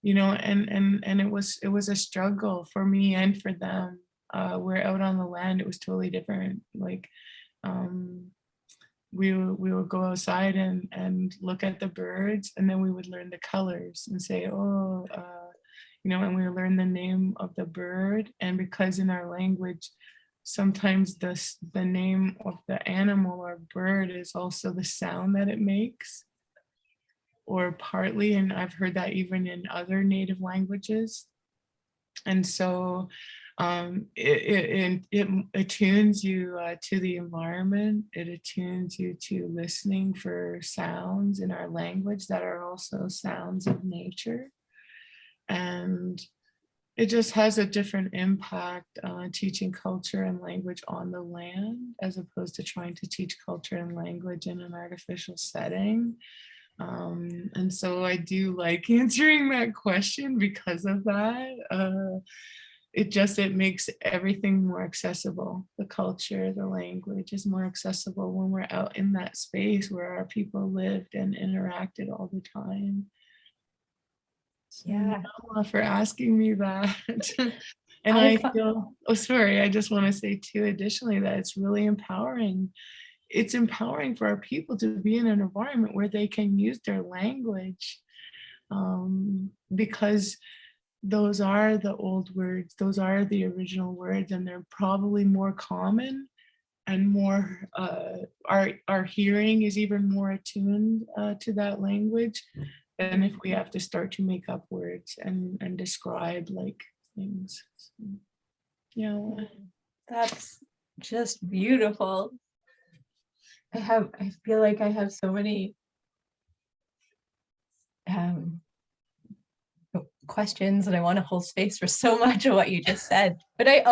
Speaker 1: you know, and it was a struggle for me and for them. We're out on the land, it was totally different. Like we would go outside and look at the birds, and then we would learn the colors and say, oh, you know, and we would learn the name of the bird. And because in our language, sometimes the name of the animal or bird is also the sound that it makes, or partly, and I've heard that even in other native languages. And so it attunes you to the environment. It attunes you to listening for sounds in our language that are also sounds of nature. And it just has a different impact on teaching culture and language on the land, as opposed to trying to teach culture and language in an artificial setting. And so I do like answering that question because of that. It makes everything more accessible. The culture, the language is more accessible when we're out in that space where our people lived and interacted all the time. So
Speaker 2: Yeah.
Speaker 1: for asking me that. And I feel, oh, sorry, I just want to say too, additionally, that it's really empowering. It's empowering for our people to be in an environment where they can use their language, because those are the old words, those are the original words, and they're probably more common and more, our hearing is even more attuned to that language than if we have to start to make up words and describe like things. So, yeah.
Speaker 2: That's just beautiful. I feel like I have so many questions, and I want to hold space for so much of what you just said. But I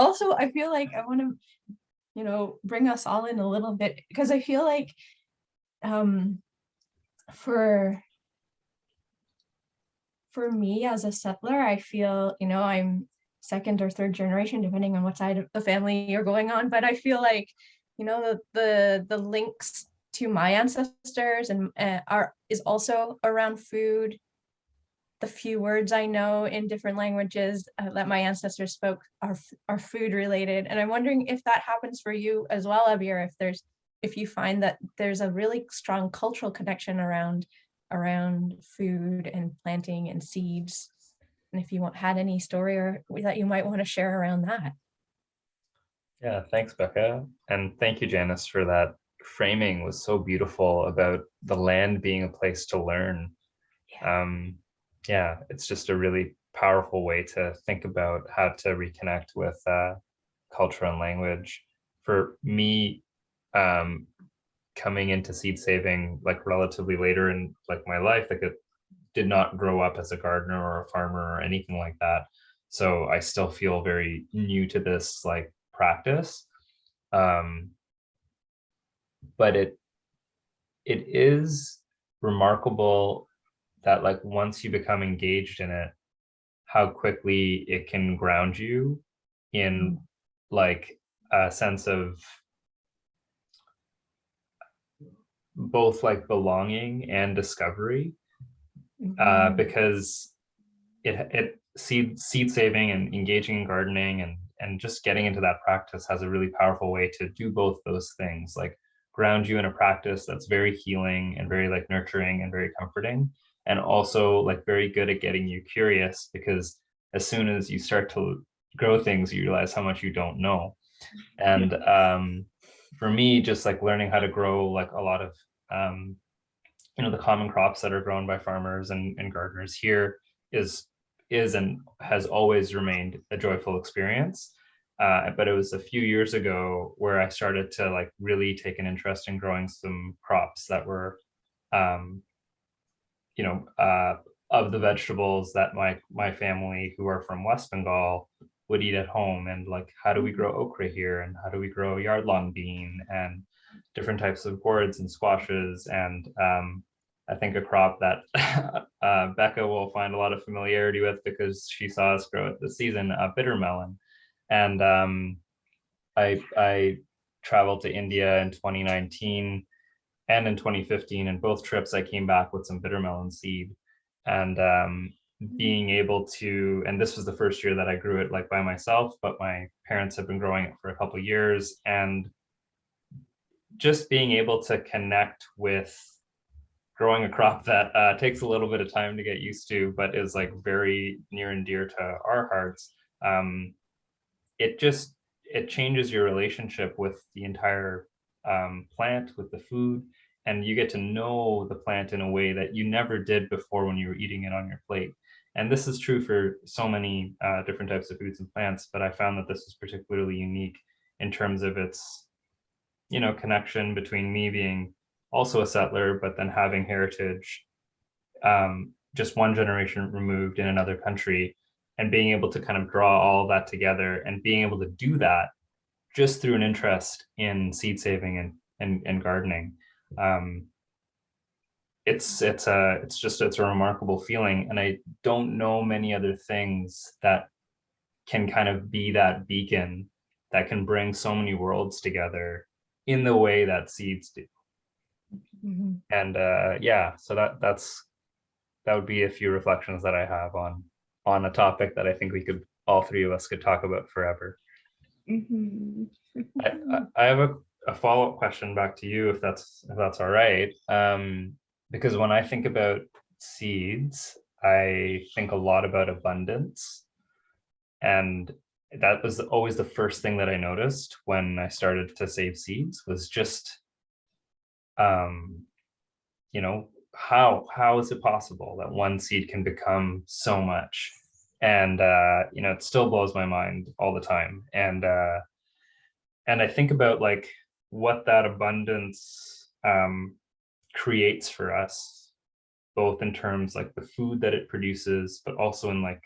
Speaker 2: feel like I want to, bring us all in a little bit, because I feel like for me as a settler, I feel, I'm second or third generation, depending on what side of the family you're going on. But I feel like, the links to my ancestors and is also around food. The few words I know in different languages that my ancestors spoke are food related. And I'm wondering if that happens for you as well, Aabir, if you find that there's a really strong cultural connection around food and planting and seeds. And if you had any story or that you might want to share around that.
Speaker 3: Yeah, thanks, Becca. And thank you, Janice, for that framing. Was so beautiful about the land being a place to learn. Yeah, it's just a really powerful way to think about how to reconnect with culture and language. For me, coming into seed saving like relatively later in like my life, like it did not grow up as a gardener or a farmer or anything like that. So I still feel very new to this like practice. But it is remarkable that like once you become engaged in it, how quickly it can ground you in like a sense of both like belonging and discovery, because it seed saving and engaging in gardening and just getting into that practice has a really powerful way to do both those things, like ground you in a practice that's very healing and very like nurturing and very comforting, and also like very good at getting you curious, because as soon as you start to grow things, you realize how much you don't know. And for me, just like learning how to grow like a lot of the common crops that are grown by farmers and gardeners here is and has always remained a joyful experience. But it was a few years ago where I started to like really take an interest in growing some crops that were, of the vegetables that my family, who are from West Bengal, would eat at home. And like, how do we grow okra here? And how do we grow yard-long bean and different types of gourds and squashes? And I think a crop that Becca will find a lot of familiarity with because she saw us grow it this season, bitter melon. And I traveled to India in 2019 and in 2015. In both trips, I came back with some bitter melon seed. And being able to, and this was the first year that I grew it like by myself, but my parents have been growing it for a couple of years. And just being able to connect with growing a crop that takes a little bit of time to get used to, but is like very near and dear to our hearts. It changes your relationship with the entire plant, with the food, and you get to know the plant in a way that you never did before when you were eating it on your plate. And this is true for so many different types of foods and plants, but I found that this was particularly unique in terms of its, connection between me being also a settler, but then having heritage just one generation removed in another country, and being able to kind of draw all of that together and being able to do that just through an interest in seed saving and gardening. It's a remarkable feeling, and I don't know many other things that can kind of be that beacon that can bring so many worlds together in the way that seeds do. And so that would be a few reflections that I have on a topic that I think we could all three of us could talk about forever.
Speaker 1: Mhm.
Speaker 3: I have a follow-up question back to you, if that's all right. Because when I think about seeds, I think a lot about abundance. And that was always the first thing that I noticed when I started to save seeds, was just, you know, how is it possible that one seed can become so much? And you know, it still blows my mind all the time. And I think about like what that abundance creates for us, both in terms like the food that it produces, but also in like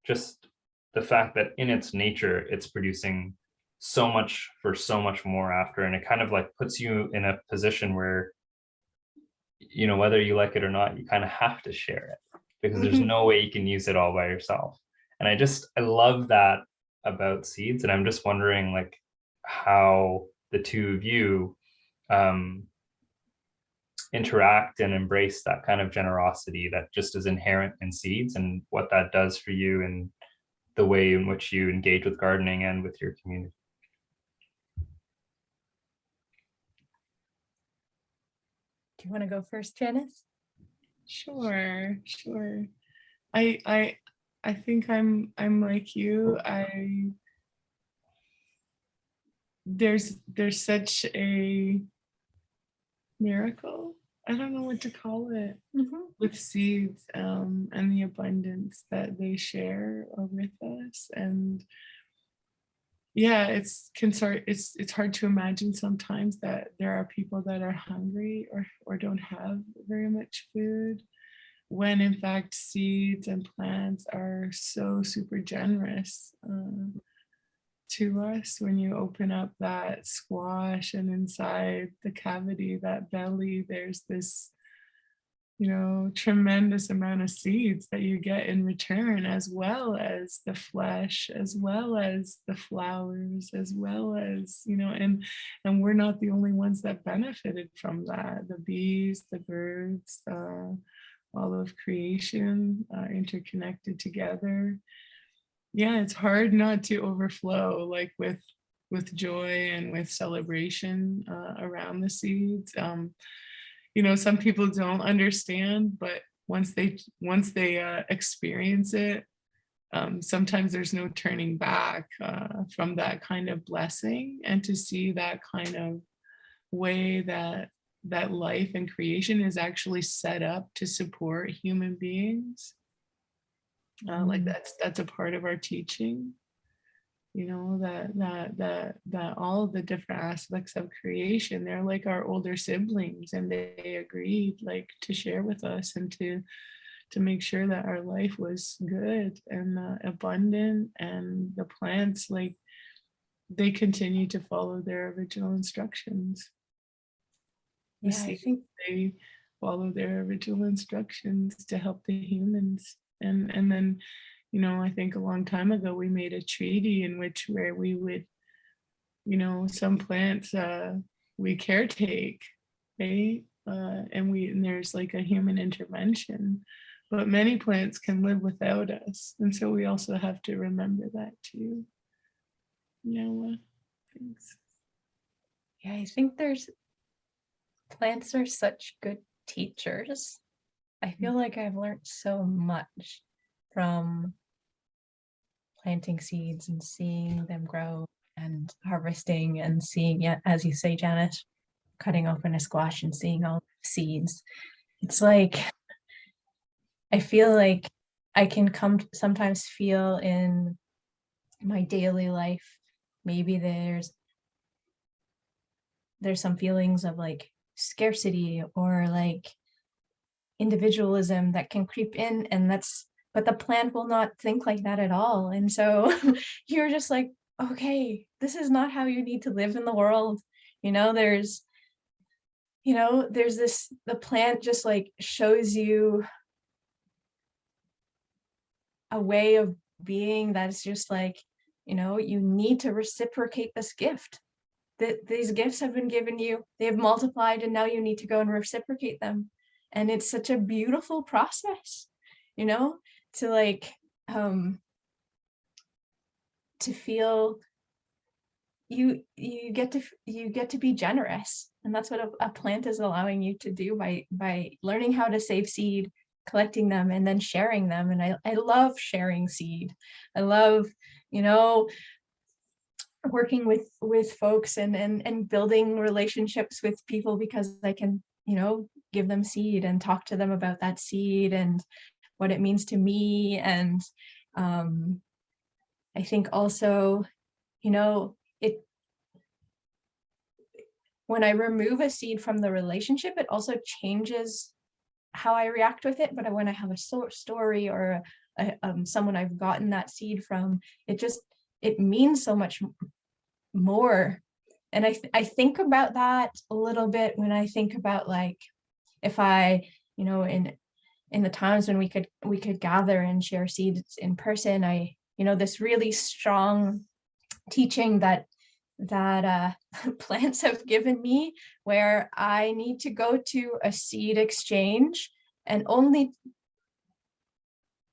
Speaker 3: just the fact that in its nature, it's producing so much for so much more after. And it kind of like puts you in a position where, you know, whether you like it or not, you kind of have to share it, because there's no way you can use it all by yourself. And I love that about seeds. And I'm just wondering like how the two of you interact and embrace that kind of generosity that just is inherent in seeds, and what that does for you and the way in which you engage with gardening and with your community.
Speaker 2: Do you want to go first, Janice?
Speaker 1: Sure. I think I'm like you. There's such a miracle. I don't know what to call it, with seeds, and the abundance that they share with us. And yeah, it's hard to imagine sometimes that there are people that are hungry or don't have very much food, when in fact seeds and plants are so super generous to us. When you open up that squash, and inside the cavity, that belly, there's this, you know, tremendous amount of seeds that you get in return, as well as the flesh, as well as the flowers, as well as, you know, and we're not the only ones that benefited from that. The bees, the birds, all of creation interconnected together. Yeah, it's hard not to overflow, like with joy and with celebration around the seeds. You know, some people don't understand, but once they experience it, sometimes there's no turning back from that kind of blessing. And to see that kind of way that life and creation is actually set up to support human beings, like that's a part of our teaching. You know, that all of the different aspects of creation, they're like our older siblings, and they agreed like to share with us, and to make sure that our life was good and abundant. And the plants, like, they continue to follow their original instructions.
Speaker 2: Yeah, I think
Speaker 1: They follow their original instructions to help the humans. And then, you know, I think a long time ago we made a treaty in which, where we would, you know, some plants we caretake, right? And there's like a human intervention, but many plants can live without us. And so we also have to remember that too. Yeah, thanks.
Speaker 2: Yeah, I think plants are such good teachers. I feel like I've learned so much from planting seeds and seeing them grow and harvesting and seeing, yeah, as you say, Janice, cutting open a squash and seeing all the seeds. It's like, I feel like I can sometimes feel in my daily life, maybe there's some feelings of like scarcity or like individualism that can creep in, and but the plant will not think like that at all. And so you're just like, okay, this is not how you need to live in the world. You know, there's this, the plant just like shows you a way of being that's just like, you know, you need to reciprocate this gift. That these gifts have been given you, they have multiplied, and now you need to go and reciprocate them. And it's such a beautiful process, you know, to like to feel you get to be generous, and that's what a plant is allowing you to do by learning how to save seed, collecting them, and then sharing them. And I love sharing seed. I love, working with folks and building relationships with people, because I can, give them seed and talk to them about that seed and what it means to me. And I think also, when I remove a seed from the relationship, it also changes how I react with it. But when I have a story or someone I've gotten that seed from, it means so much more. And I think about that a little bit when I think about, like, if I, in the times when we could gather and share seeds in person, this really strong teaching that plants have given me, where I need to go to a seed exchange and only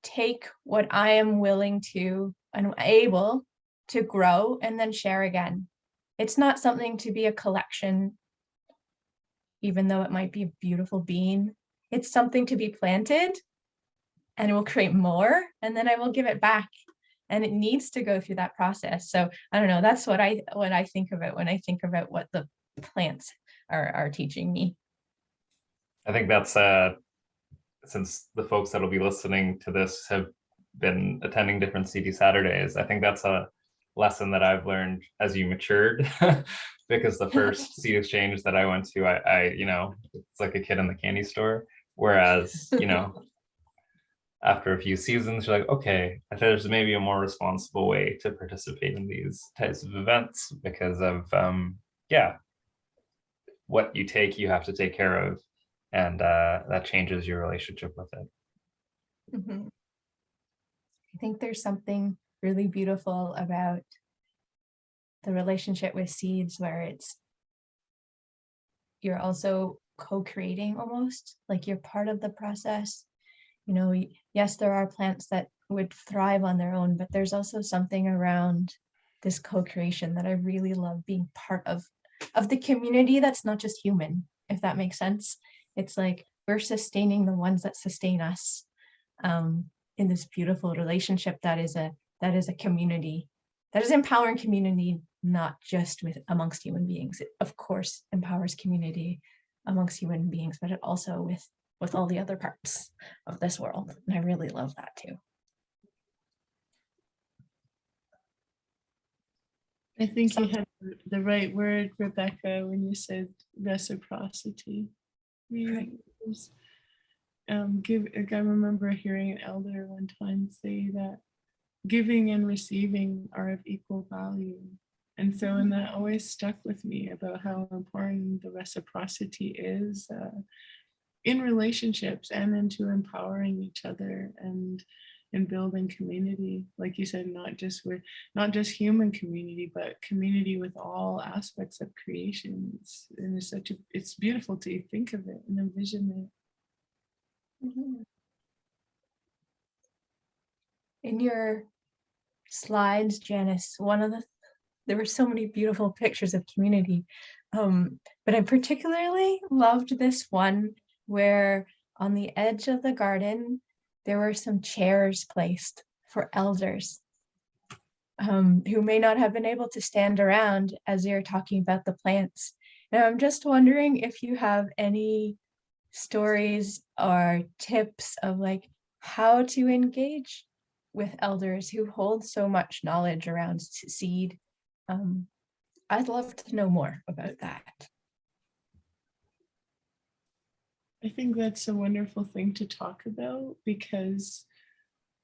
Speaker 2: take what I am willing to and able to grow and then share again. It's not something to be a collection, even though it might be a beautiful bean. It's something to be planted, and it will create more, and then I will give it back. And it needs to go through that process. So I don't know, that's what I think of it when I think about what the plants are teaching me.
Speaker 3: I think that's since the folks that'll be listening to this have been attending different CD Saturdays, I think that's a lesson that I've learned as you matured. Because the first seed exchange that I went to, I it's like a kid in the candy store. Whereas, after a few seasons, you're like, okay, there's maybe a more responsible way to participate in these types of events, because of what you take, you have to take care of, and that changes your relationship with it.
Speaker 2: Mm-hmm. I think there's something really beautiful about the relationship with seeds, where you're also co-creating, almost like you're part of the process. Yes, there are plants that would thrive on their own, but there's also something around this co-creation that I really love, being part of the community that's not just human, if that makes sense. It's like we're sustaining the ones that sustain us in this beautiful relationship that is a community, that is empowering community, not just amongst human beings. It, of course, empowers community amongst human beings, but it also with all the other parts of this world. And I really love that too.
Speaker 1: I think you had the right word, Rebecca, when you said reciprocity.
Speaker 2: Right.
Speaker 1: I remember hearing an elder one time say that giving and receiving are of equal value. And so, and that always stuck with me about how important the reciprocity is in relationships and into empowering each other and building community, like you said, not just human community, but community with all aspects of creation. It's beautiful to think of it and envision it.
Speaker 2: Mm-hmm. In your slides, Janice, there were so many beautiful pictures of community, but I particularly loved this one where on the edge of the garden there were some chairs placed for elders who may not have been able to stand around as you're talking about the plants. And I'm just wondering if you have any stories or tips of like how to engage with elders who hold so much knowledge around seed. I'd love to know more about that.
Speaker 1: I think that's a wonderful thing to talk about, because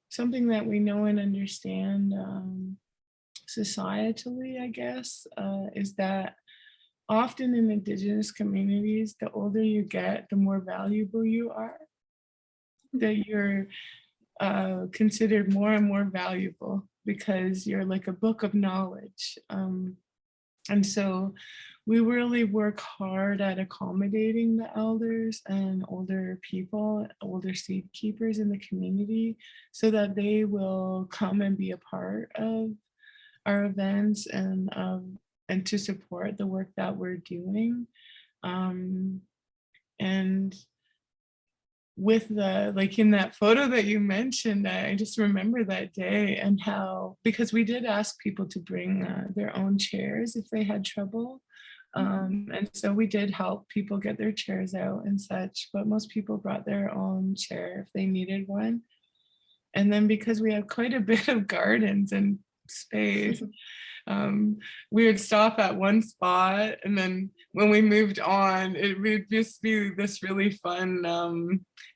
Speaker 1: something that we know and understand societally, I guess, is that often in Indigenous communities, the older you get, the more valuable you are, that you're considered more and more valuable because you're like a book of knowledge. And so we really work hard at accommodating the elders and older people, older seed keepers in the community, so that they will come and be a part of our events and to support the work that we're doing. And with the, like in that photo that you mentioned, I just remember that day and how, because we did ask people to bring their own chairs if they had trouble. And so we did help people get their chairs out and such, but most people brought their own chair if they needed one. And then because we have quite a bit of gardens and space, we would stop at one spot, and then when we moved on, it would just be this really fun,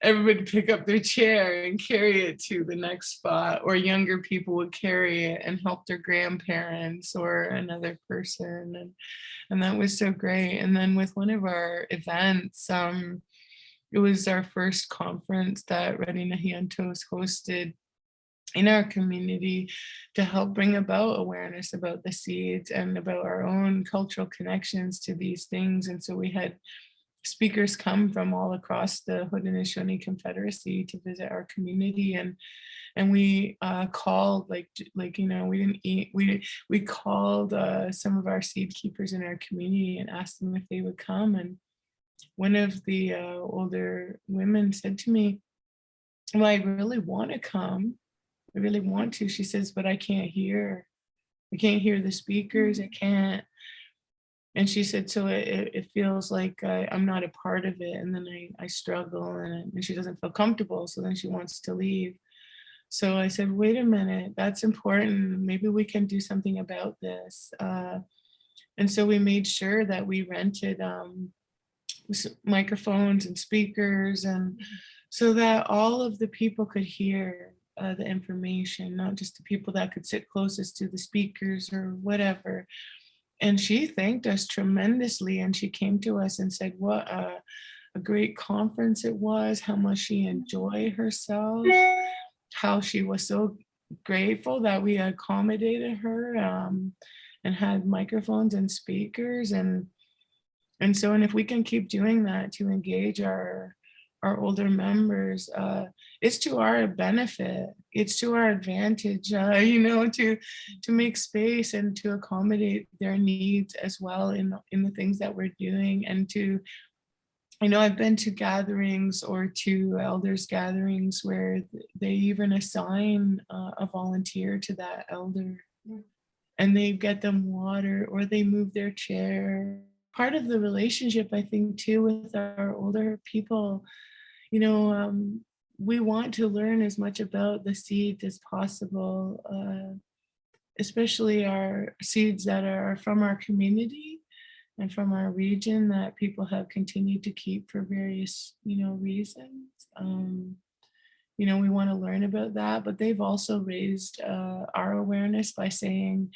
Speaker 1: everybody would pick up their chair and carry it to the next spot, or younger people would carry it and help their grandparents or another person. And that was so great. And then with one of our events, it was our first conference that Ratinenhayen hosted in our community to help bring about awareness about the seeds and about our own cultural connections to these things. And so we had speakers come from all across the Haudenosaunee Confederacy to visit our community, and we called we didn't eat, we called some of our seed keepers in our community and asked them if they would come. And one of the older women said to me, well, I really want to come. I really want to. She says, but I can't hear. I can't hear the speakers. I can't. And she said, so it feels like I'm not a part of it. And then I struggle, and she doesn't feel comfortable. So then she wants to leave. So I said, wait a minute, that's important. Maybe we can do something about this. And so we made sure that we rented microphones and speakers, and so that all of the people could hear the information, not just the people that could sit closest to the speakers or whatever. And she thanked us tremendously, and she came to us and said what a great conference it was, how much she enjoyed herself, how she was so grateful that we accommodated her and had microphones and speakers. And so, and if we can keep doing that to engage our older members, it's to our benefit, it's to our advantage, to make space and to accommodate their needs as well in the things that we're doing. And to, I've been to gatherings or to elders gatherings where they even assign a volunteer to that elder, and they get them water or they move their chair. Part of the relationship, I think, too, with our older people, we want to learn as much about the seeds as possible, especially our seeds that are from our community and from our region that people have continued to keep for various, reasons. We want to learn about that, but they've also raised our awareness by saying,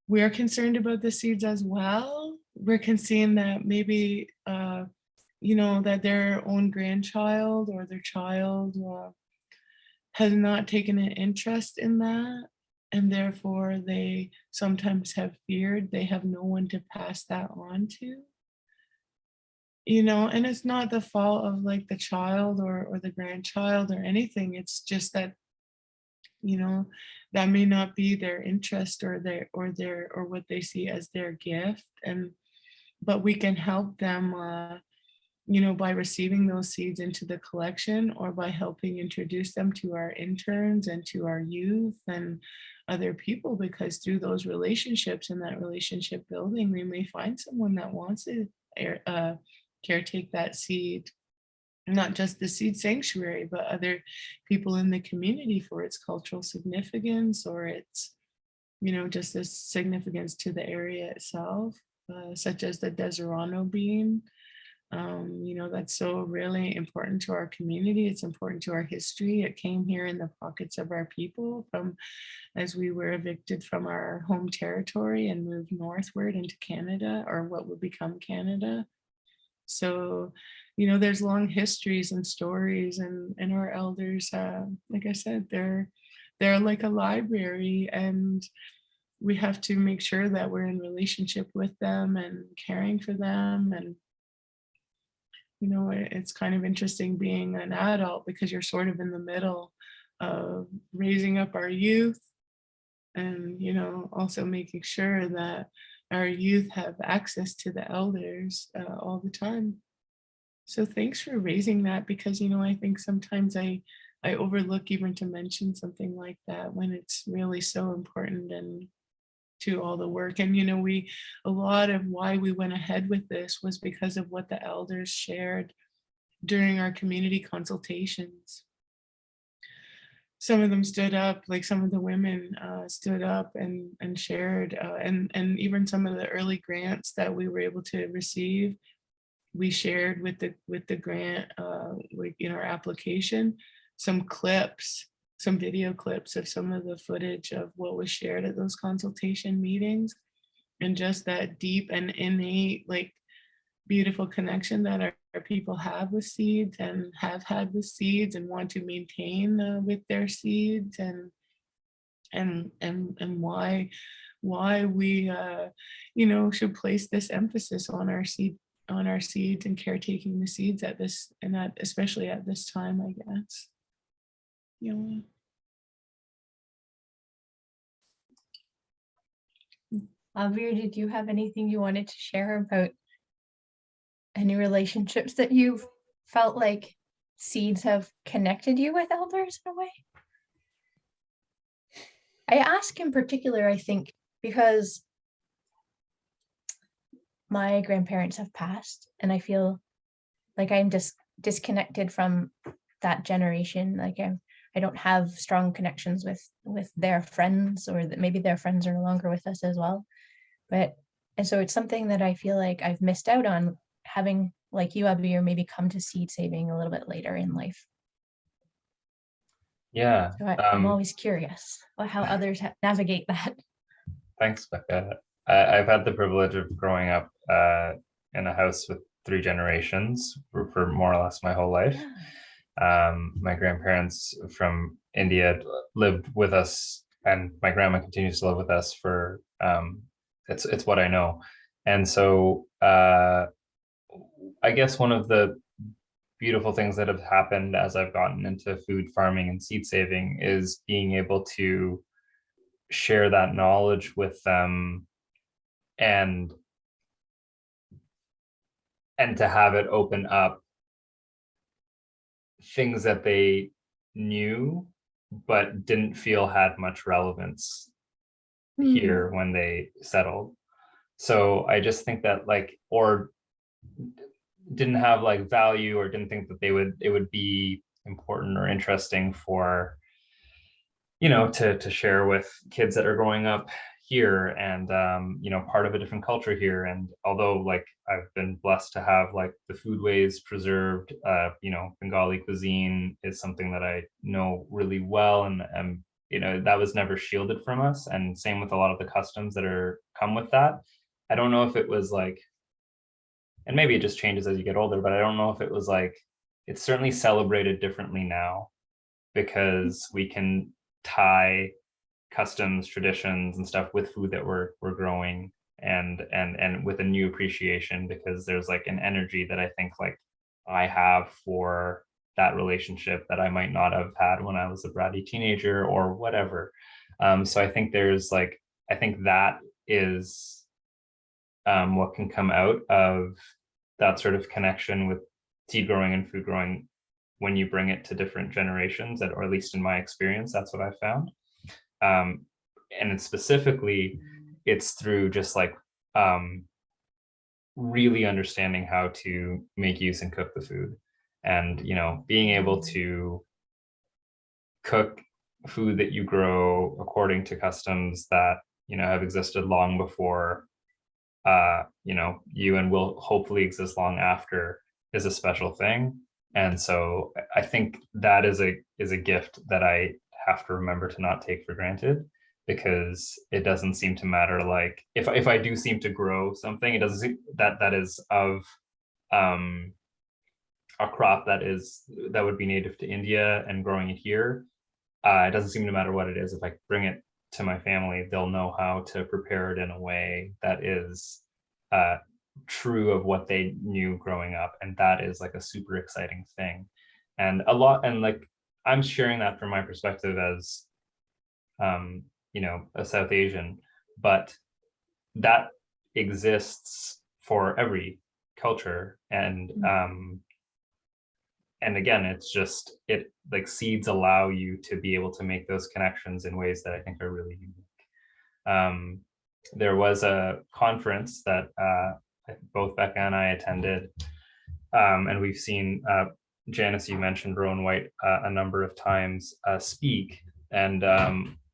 Speaker 1: we are concerned about the seeds as well. We're concerned that maybe, that their own grandchild or their child has not taken an interest in that. And therefore they sometimes have feared they have no one to pass that on to. And it's not the fault of like the child or the grandchild or anything. It's just that, that may not be their interest or what they see as their gift. But we can help them, by receiving those seeds into the collection, or by helping introduce them to our interns and to our youth and other people, because through those relationships and that relationship building, we may find someone that wants to caretake that seed, not just the seed sanctuary, but other people in the community for its cultural significance or its, just the significance to the area itself, such as the Deserano bean. That's so really important to our community. It's important to our history. It came here in the pockets of our people as we were evicted from our home territory and moved northward into Canada, or what would become Canada. So, there's long histories and stories, and our elders, like I said, they're like a library, and we have to make sure that we're in relationship with them and caring for them. And it's kind of interesting being an adult, because you're sort of in the middle of raising up our youth and, you know, also making sure that our youth have access to the elders all the time. So thanks for raising that, because, you know, I think sometimes I overlook even to mention something like that when it's really so important and to all the work. And, you know, a lot of why we went ahead with this was because of what the elders shared during our community consultations. Some of them stood up, like some of the women stood up and shared, and even some of the early grants that we were able to receive, we shared with the grant, like in our application, some clips, some video clips of some of the footage of what was shared at those consultation meetings, and just that deep and innate, like, beautiful connection that our people have with seeds and have had with seeds and want to maintain with their seeds, and why we you know, should place this emphasis on our seeds and caretaking the seeds at this, and that especially at this time, I guess. You know.
Speaker 2: Aabir, did you have anything you wanted to share about any relationships that you've felt like seeds have connected you with elders in a way? I ask in particular, I think, because my grandparents have passed and I feel like I'm disconnected from that generation. Like I don't have strong connections with their friends, or that maybe their friends are no longer with us as well. And so it's something that I feel like I've missed out on, having, like you, Aabir, maybe come to seed saving a little bit later in life.
Speaker 3: Yeah.
Speaker 2: So I'm always curious about how others navigate that.
Speaker 3: Thanks, Becca. I've had the privilege of growing up in a house with 3 generations for more or less my whole life. My grandparents from India lived with us, and my grandma continues to live with us for, it's what I know. And so I guess one of the beautiful things that have happened as I've gotten into food farming and seed saving is being able to share that knowledge with them, and to have it open up things that they knew but didn't feel had much relevance here when they settled. So I just think that, like, or didn't have like value, or didn't think that it would be important or interesting for, you know, to share with kids that are growing up here, and you know, part of a different culture here. And although, like, I've been blessed to have like the foodways preserved, you know, Bengali cuisine is something that I know really well, and you know, that was never shielded from us, and same with a lot of the customs that are come with that. I don't know if it was like, and maybe it just changes as you get older, but I don't know if it was like, it's certainly celebrated differently now, because we can tie customs, traditions, and stuff with food that we're growing, and with a new appreciation, because there's like an energy that I think like I have for that relationship that I might not have had when I was a bratty teenager or whatever. So I think there's like, I think that is what can come out of that sort of connection with seed growing and food growing when you bring it to different generations, or at least in my experience, that's what I found. And it's specifically, it's through just like really understanding how to make, use, and cook the food, and, you know, being able to cook food that you grow according to customs that, you know, have existed long before, you know, you, and will hopefully exist long after, is a special thing. And so I think that is a gift that I have to remember to not take for granted, because it doesn't seem to matter, like if I do seem to grow something, it doesn't seem that is of a crop that would be native to India and growing it here. It doesn't seem to matter what it is. If I bring it to my family, they'll know how to prepare it in a way that is true of what they knew growing up, and that is like a super exciting thing. And like, I'm sharing that from my perspective as a South Asian, but that exists for every culture. And again, it's just, like seeds allow you to be able to make those connections in ways that I think are really unique. There was a conference that both Becca and I attended, and we've seen Janice, you mentioned Rowan White a number of times speak, and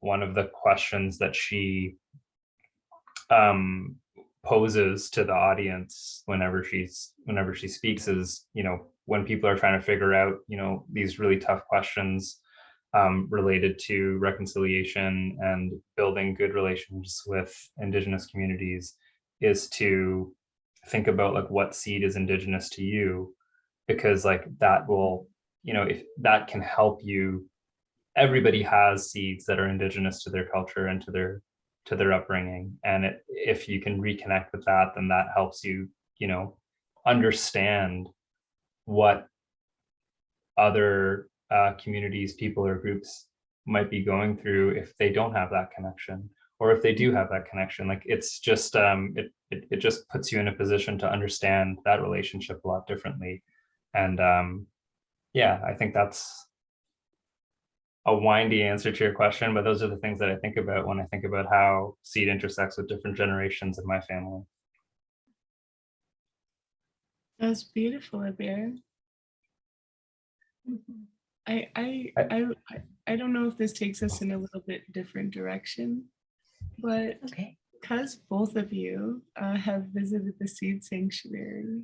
Speaker 3: one of the questions that she poses to the audience whenever she speaks is, when people are trying to figure out, these really tough questions related to reconciliation and building good relations with Indigenous communities, is to think about like what seed is Indigenous to you, because like that will, if that can help you. Everybody has seeds that are Indigenous to their culture and to their upbringing, and if you can reconnect with that, then that helps you, understand what other communities, people, or groups might be going through if they don't have that connection, or if they do have that connection. Like it's just it just puts you in a position to understand that relationship a lot differently. And yeah, I think that's a windy answer to your question, but those are the things that I think about when I think about how seed intersects with different generations in my family.
Speaker 1: That's beautiful, Aabir. I don't know if this takes us in a little bit different direction, but because both of you have visited the Seed Sanctuary,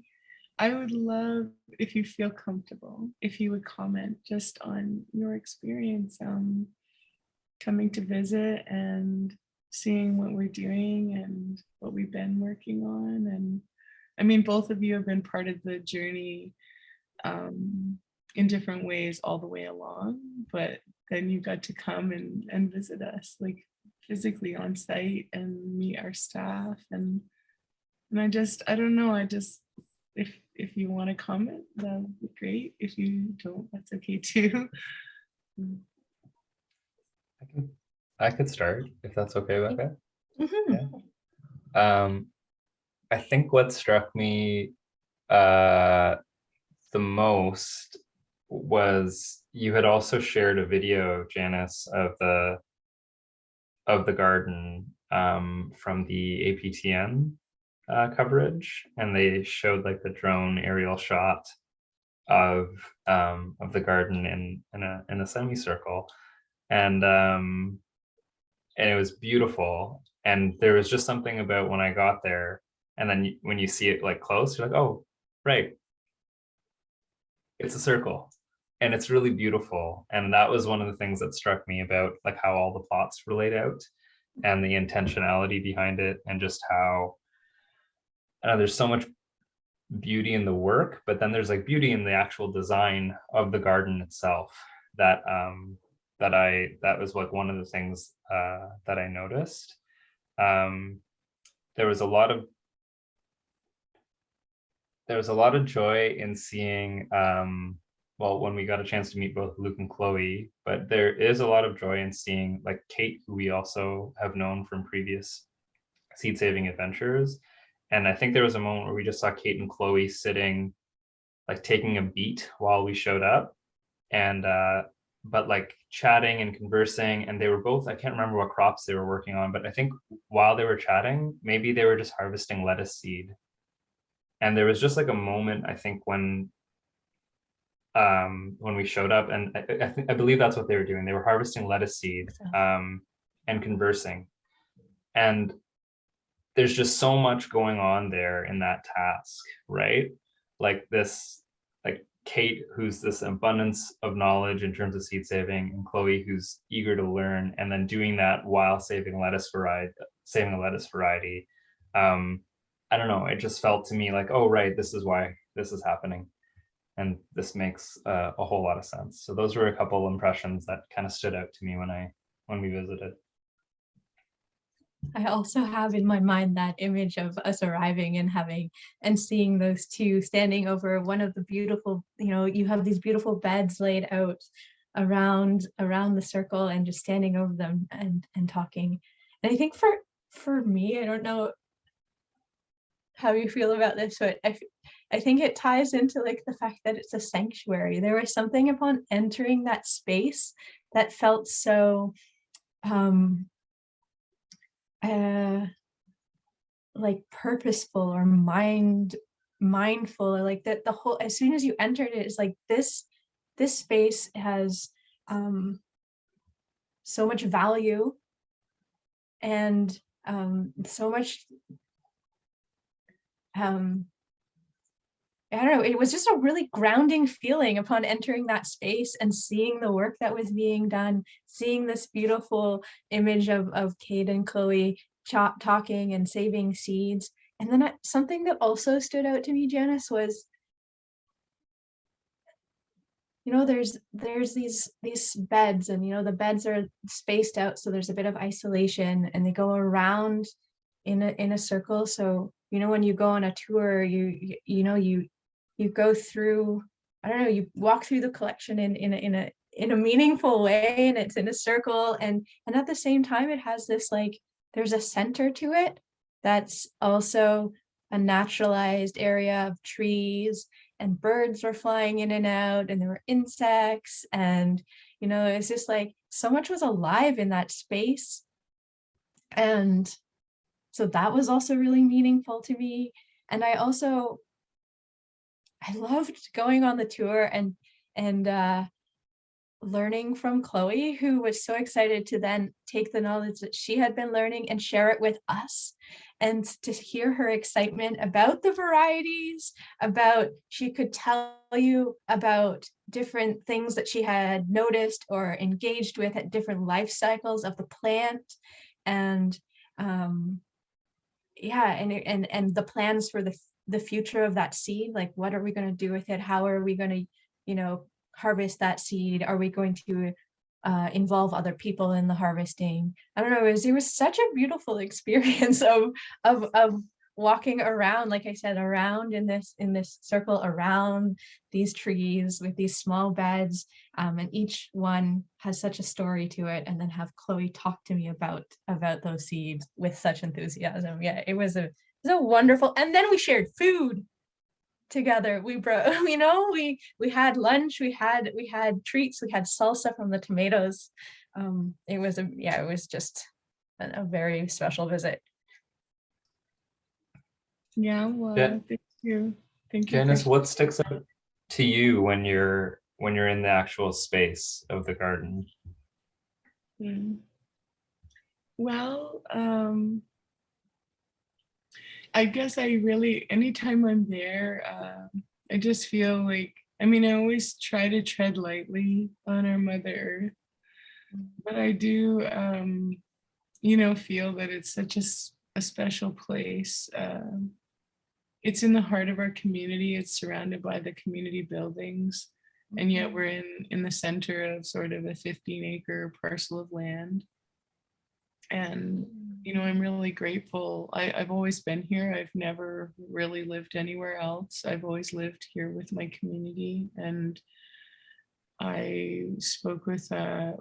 Speaker 1: I would love, if you feel comfortable, if you would comment just on your experience coming to visit and seeing what we're doing and what we've been working on. And I mean, both of you have been part of the journey in different ways all the way along, but then you got to come and visit us, like physically on site, and meet our staff. And I don't know, if you want to comment, that would be great. If you don't, that's okay too.
Speaker 3: I could start, if that's okay, Becca. Yeah. I think what struck me the most was you had also shared a video, Janice, of the garden from the APTN coverage, and they showed like the drone aerial shot of the garden in a semicircle, and it was beautiful. And there was just something about when I got there, and then when you see it like close, you're like, oh, right, it's a circle, and it's really beautiful. And that was one of the things that struck me about like how all the plots were laid out and the intentionality behind it, and just how there's so much beauty in the work, but then there's like beauty in the actual design of the garden itself. That was like one of the things that I noticed. There was a lot of joy in seeing, well, when we got a chance to meet both Luke and Chloe, but there is a lot of joy in seeing like Kate, who we also have known from previous seed saving adventures. And I think there was a moment where we just saw Kate and Chloe sitting, like taking a beat while we showed up, and but like chatting and conversing. And they were both, I can't remember what crops they were working on, but I think while they were chatting, maybe they were just harvesting lettuce seed. And there was just like a moment, I think, when we showed up, and I believe that's what they were doing. They were harvesting lettuce seed and conversing. And there's just so much going on there in that task, right? Like this, like Kate, who's this abundance of knowledge in terms of seed saving, and Chloe, who's eager to learn, and then doing that while saving a lettuce variety. I don't know, it just felt to me like, oh, right, this is why this is happening. And this makes a whole lot of sense. So those were a couple of impressions that kind of stood out to me when we visited.
Speaker 2: I also have in my mind that image of us arriving and seeing those two standing over one of the beautiful, you have these beautiful beds laid out around the circle and just standing over them and talking. And I think for me, I don't know how you feel about this, but I think it ties into like the fact that it's a sanctuary. There was something upon entering that space that felt so like purposeful or mindful, or like that the whole, as soon as you entered it, it's like this space has so much value and so much I don't know, it was just a really grounding feeling upon entering that space and seeing the work that was being done, seeing this beautiful image of Cade and Chloe talking and saving seeds. And then something that also stood out to me, Janice, was, you know, there's these beds, and, you know, the beds are spaced out, so there's a bit of isolation, and they go around in a circle. So, you know, when you go on a tour, you go through, I don't know, you walk through the collection in a meaningful way, and it's in a circle, and at the same time it has this, like, there's a center to it that's also a naturalized area of trees, and birds were flying in and out, and there were insects, and, you know, it's just like so much was alive in that space. And so that was also really meaningful to me. And I loved going on the tour and learning from Chloe, who was so excited to then take the knowledge that she had been learning and share it with us, and to hear her excitement about the varieties, about, she could tell you about different things that she had noticed or engaged with at different life cycles of the plant, and yeah, and the plans for the future of that seed, like what are we going to do with it, how are we going to, you know, harvest that seed, are we going to involve other people in the harvesting. I don't know, it was such a beautiful experience of walking around, like I said, around in this circle around these trees with these small beds, and each one has such a story to it, and then have Chloe talk to me about those seeds with such enthusiasm. Yeah, it was a wonderful, and then we shared food together. We brought, you know, we had lunch, we had treats, we had salsa from the tomatoes. It was just a very special visit.
Speaker 1: Yeah, well, thank you. Thank you.
Speaker 3: Janice, what sticks out to you when you're in the actual space of the garden?
Speaker 1: Well, I guess anytime I'm there, I just feel like, I mean, I always try to tread lightly on our Mother Earth, but I do, you know, feel that it's such a special place. It's in the heart of our community. It's surrounded by the community buildings, and yet we're in the center of sort of a 15-acre parcel of land. And, you know, I'm really grateful. I've always been here. I've never really lived anywhere else. I've always lived here with my community. And I spoke with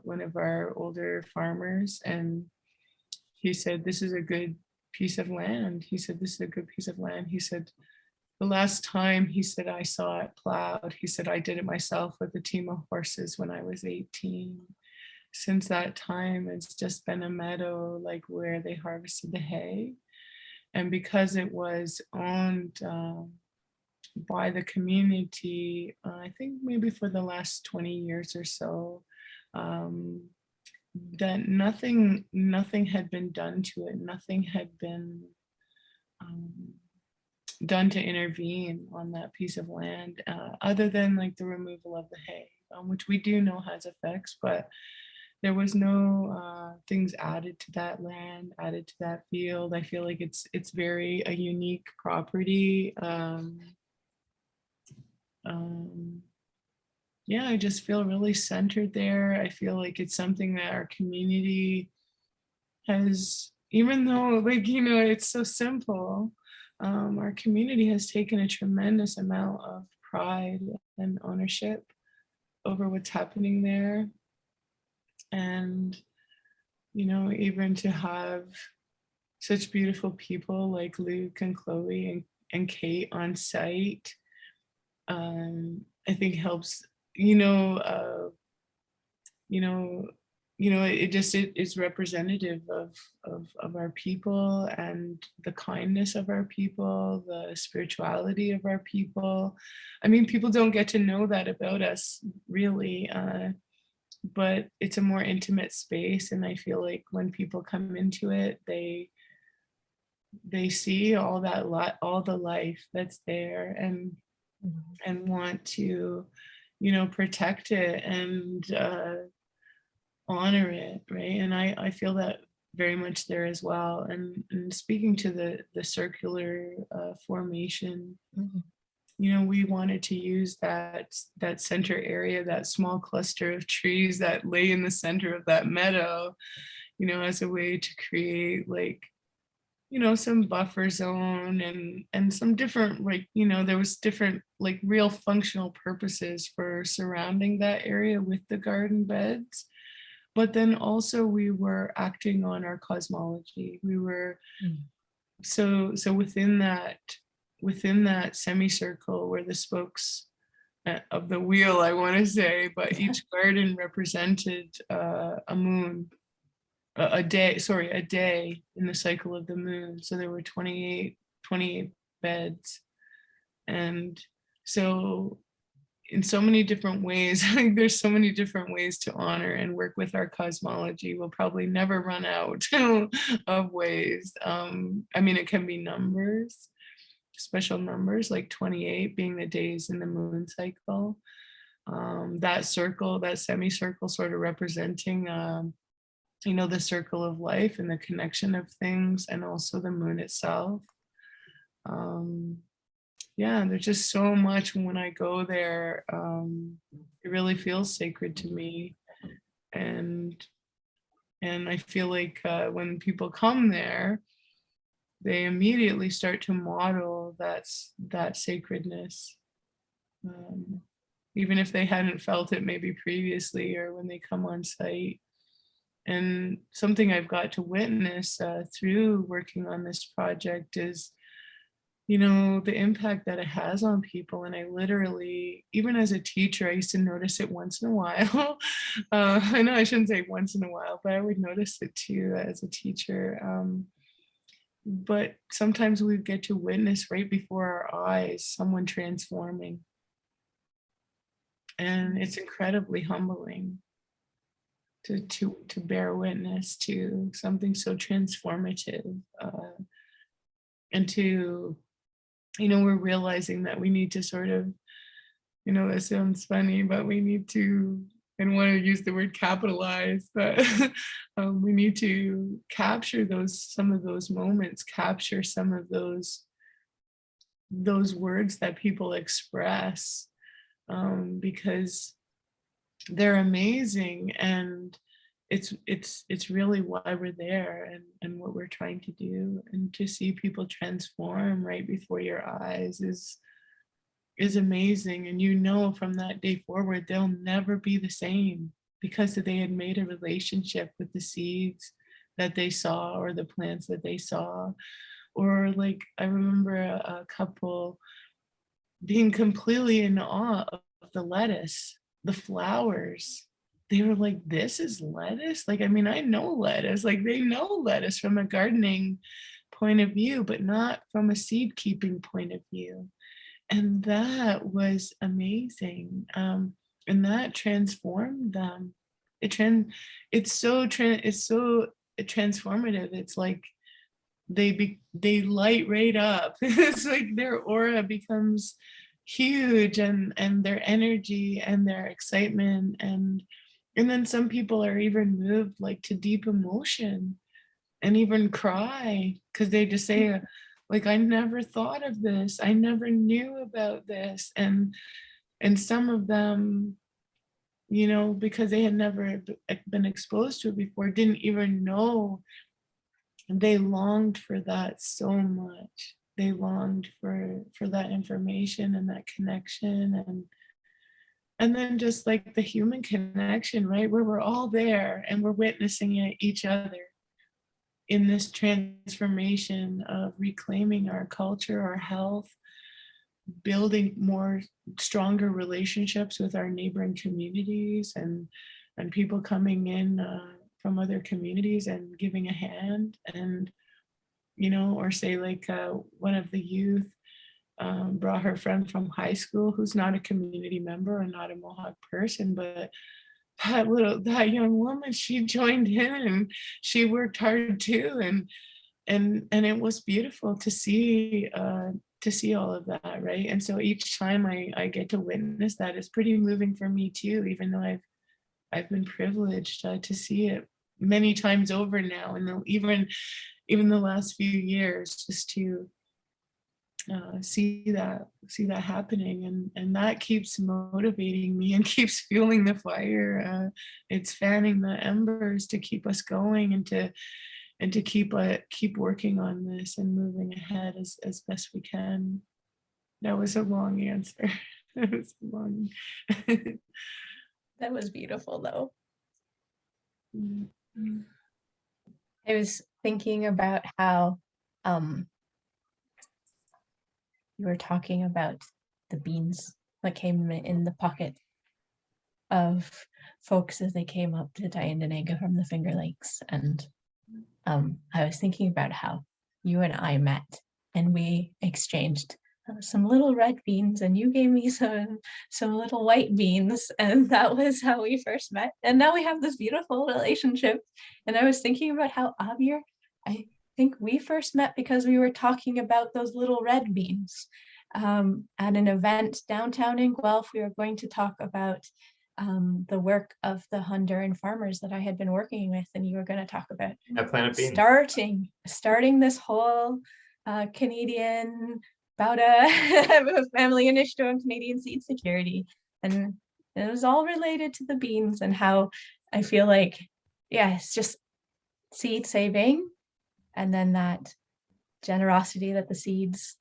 Speaker 1: one of our older farmers, and he said, this is a good piece of land. He said, this is a good piece of land. He said, the last time, he said, I saw it plowed, he said, I did it myself with a team of horses when I was 18. Since that time, it's just been a meadow, like where they harvested the hay. And because it was owned by the community, I think maybe for the last 20 years or so, that nothing had been done to it. Nothing had been done to intervene on that piece of land, other than like the removal of the hay, which we do know has effects, but there was no things added to that land, added to that field. I feel like it's very a unique property. Yeah, I just feel really centered there. I feel like it's something that our community has, even though, like, you know, it's so simple, our community has taken a tremendous amount of pride and ownership over what's happening there. And, you know, even to have such beautiful people like Luke and Chloe and Kate on site, I think helps, you know, it just is representative of our people and the kindness of our people, the spirituality of our people. I mean, people don't get to know that about us really, but it's a more intimate space, and I feel like when people come into it, they see all the life that's there, and want to, you know, protect it and honor it, right? And I feel that very much there as well. And speaking to the circular formation, you know, we wanted to use that center area, that small cluster of trees that lay in the center of that meadow, you know, as a way to create, like, you know, some buffer zone and some different, like, you know, there was different, like, real functional purposes for surrounding that area with the garden beds. But then also we were acting on our cosmology. We were so within that semicircle where the spokes of the wheel, I want to say, but each garden represented a moon, a day in the cycle of the moon. So there were 28 beds. And so in so many different ways, like, there's so many different ways to honor and work with our cosmology. We'll probably never run out of ways. I mean, it can be numbers, special numbers, like 28 being the days in the moon cycle. That circle, that semicircle, sort of representing, you know, the circle of life and the connection of things, and also the moon itself. Yeah, there's just so much when I go there. It really feels sacred to me. And I feel like when people come there, they immediately start to model that sacredness. Even if they hadn't felt it maybe previously or when they come on site. And something I've got to witness through working on this project is, you know, the impact that it has on people. And I literally, even as a teacher, I used to notice it once in a while. I know I shouldn't say once in a while, but I would notice it too as a teacher. But sometimes we get to witness right before our eyes someone transforming. And it's incredibly humbling to bear witness to something so transformative, and to, you know, we're realizing that we need to sort of, you know, that sounds funny, but we need to, I don't want to use the word capitalize, but we need to capture some of those moments, capture some of those words that people express, because they're amazing, and it's really why we're there, and what we're trying to do. And to see people transform right before your eyes is amazing. And you know, from that day forward, they'll never be the same, because they had made a relationship with the seeds that they saw, or the plants that they saw. Or, like, I remember a couple being completely in awe of the lettuce, the flowers. They were like, this is lettuce? Like, I mean, I know lettuce. Like, they know lettuce from a gardening point of view, but not from a seed keeping point of view. And that was amazing. And that transformed them. It's so transformative. It's like they light right up. It's like their aura becomes huge, and their energy and their excitement, and then some people are even moved, like, to deep emotion and even cry, because they just say, like, I never thought of this, I never knew about this. And some of them, you know, because they had never been exposed to it before, didn't even know. They longed for that so much. They longed for that information and that connection. and then just like the human connection, right? Where we're all there and we're witnessing each other in this transformation of reclaiming our culture, our health, building more stronger relationships with our neighboring communities, and people coming in from other communities and giving a hand, and or say like one of the youth brought her friend from high school who's not a community member and not a Mohawk person, but that young woman, she joined in and she worked hard too, and it was beautiful to see all of that, right? And so each time I get to witness that, it's pretty moving for me too, even though I've been privileged to see it many times over now, and even the last few years, just to see that happening, and that keeps motivating me and keeps fueling the fire. It's fanning the embers to keep us going, and to keep working on this and moving ahead as best we can. That was a long answer. That was long.
Speaker 2: That was beautiful though.
Speaker 1: Mm-hmm.
Speaker 2: I was thinking about how you were talking about the beans that came in the pocket of folks as they came up to Tyendinaga from the Finger Lakes. And I was thinking about how you and I met and we exchanged some little red beans, and you gave me some little white beans, and that was how we first met. And now we have this beautiful relationship. And I was thinking about how Aabir, I think we first met because we were talking about those little red beans at an event downtown in Guelph. We were going to talk about the work of the Honduran farmers that I had been working with, and you were going to talk about starting this whole Canadian about a family initiative on Canadian seed security. And it was all related to the beans and how I feel like, yeah, it's just seed saving, and then that generosity that the seeds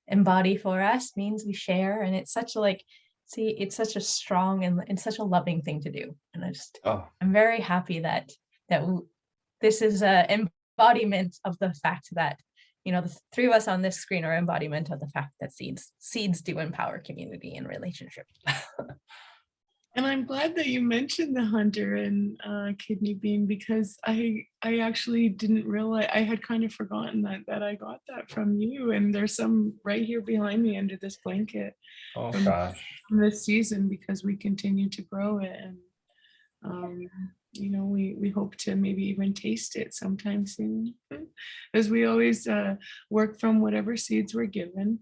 Speaker 2: embody for us means we share. And it's such it's such a strong and such a loving thing to do. And I'm very happy that this is an embodiment of the fact that the three of us on this screen are embodiment of the fact that seeds do empower community and relationship.
Speaker 1: And I'm glad that you mentioned the Honduran kidney bean, because I actually didn't realize, I had kind of forgotten that I got that from you. And there's some right here behind me under this blanket from this season, because we continue to grow it. And we hope to maybe even taste it sometime soon, as we always work from whatever seeds we're given.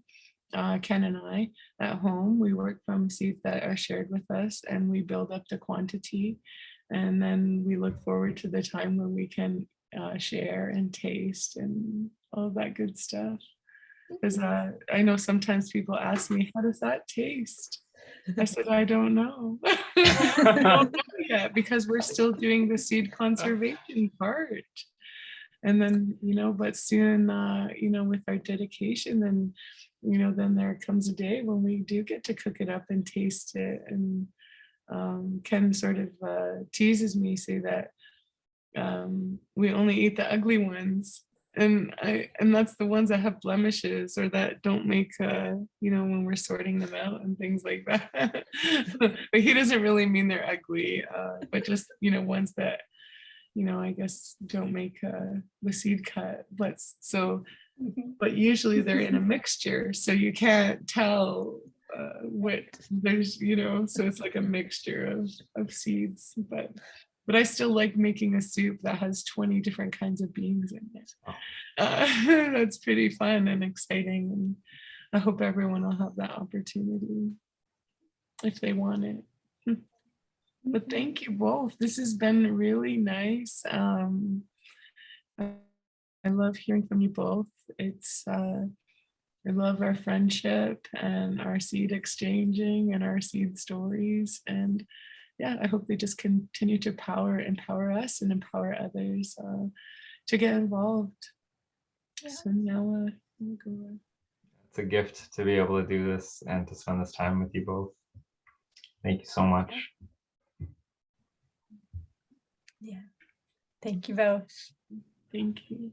Speaker 1: Ken and I at home, we work from seeds that are shared with us, and we build up the quantity, and then we look forward to the time when we can share and taste and all of that good stuff. Because I know sometimes people ask me, how does that taste? I said, I don't know. I don't know yet, because we're still doing the seed conservation part. And then, but soon, with our dedication, then, then there comes a day when we do get to cook it up and taste it. And Ken sort of teases me, say that we only eat the ugly ones. And that's the ones that have blemishes, or that don't make when we're sorting them out and things like that. But he doesn't really mean they're ugly, but just ones that I guess don't make the seed cut. But usually they're in a mixture, so you can't tell what there's, so it's like a mixture of seeds. But I still like making a soup that has 20 different kinds of beans in it. That's pretty fun and exciting. And I hope everyone will have that opportunity if they want it. But thank you both. This has been really nice. I love hearing from you both. I love our friendship and our seed exchanging and our seed stories. And yeah, I hope they just continue to empower us and empower others to get involved. Yeah. So now we'll go on.
Speaker 3: it's a gift to be able to do this and to spend this time with you both. Thank you so much.
Speaker 2: Yeah. Thank you both.
Speaker 1: Thank you.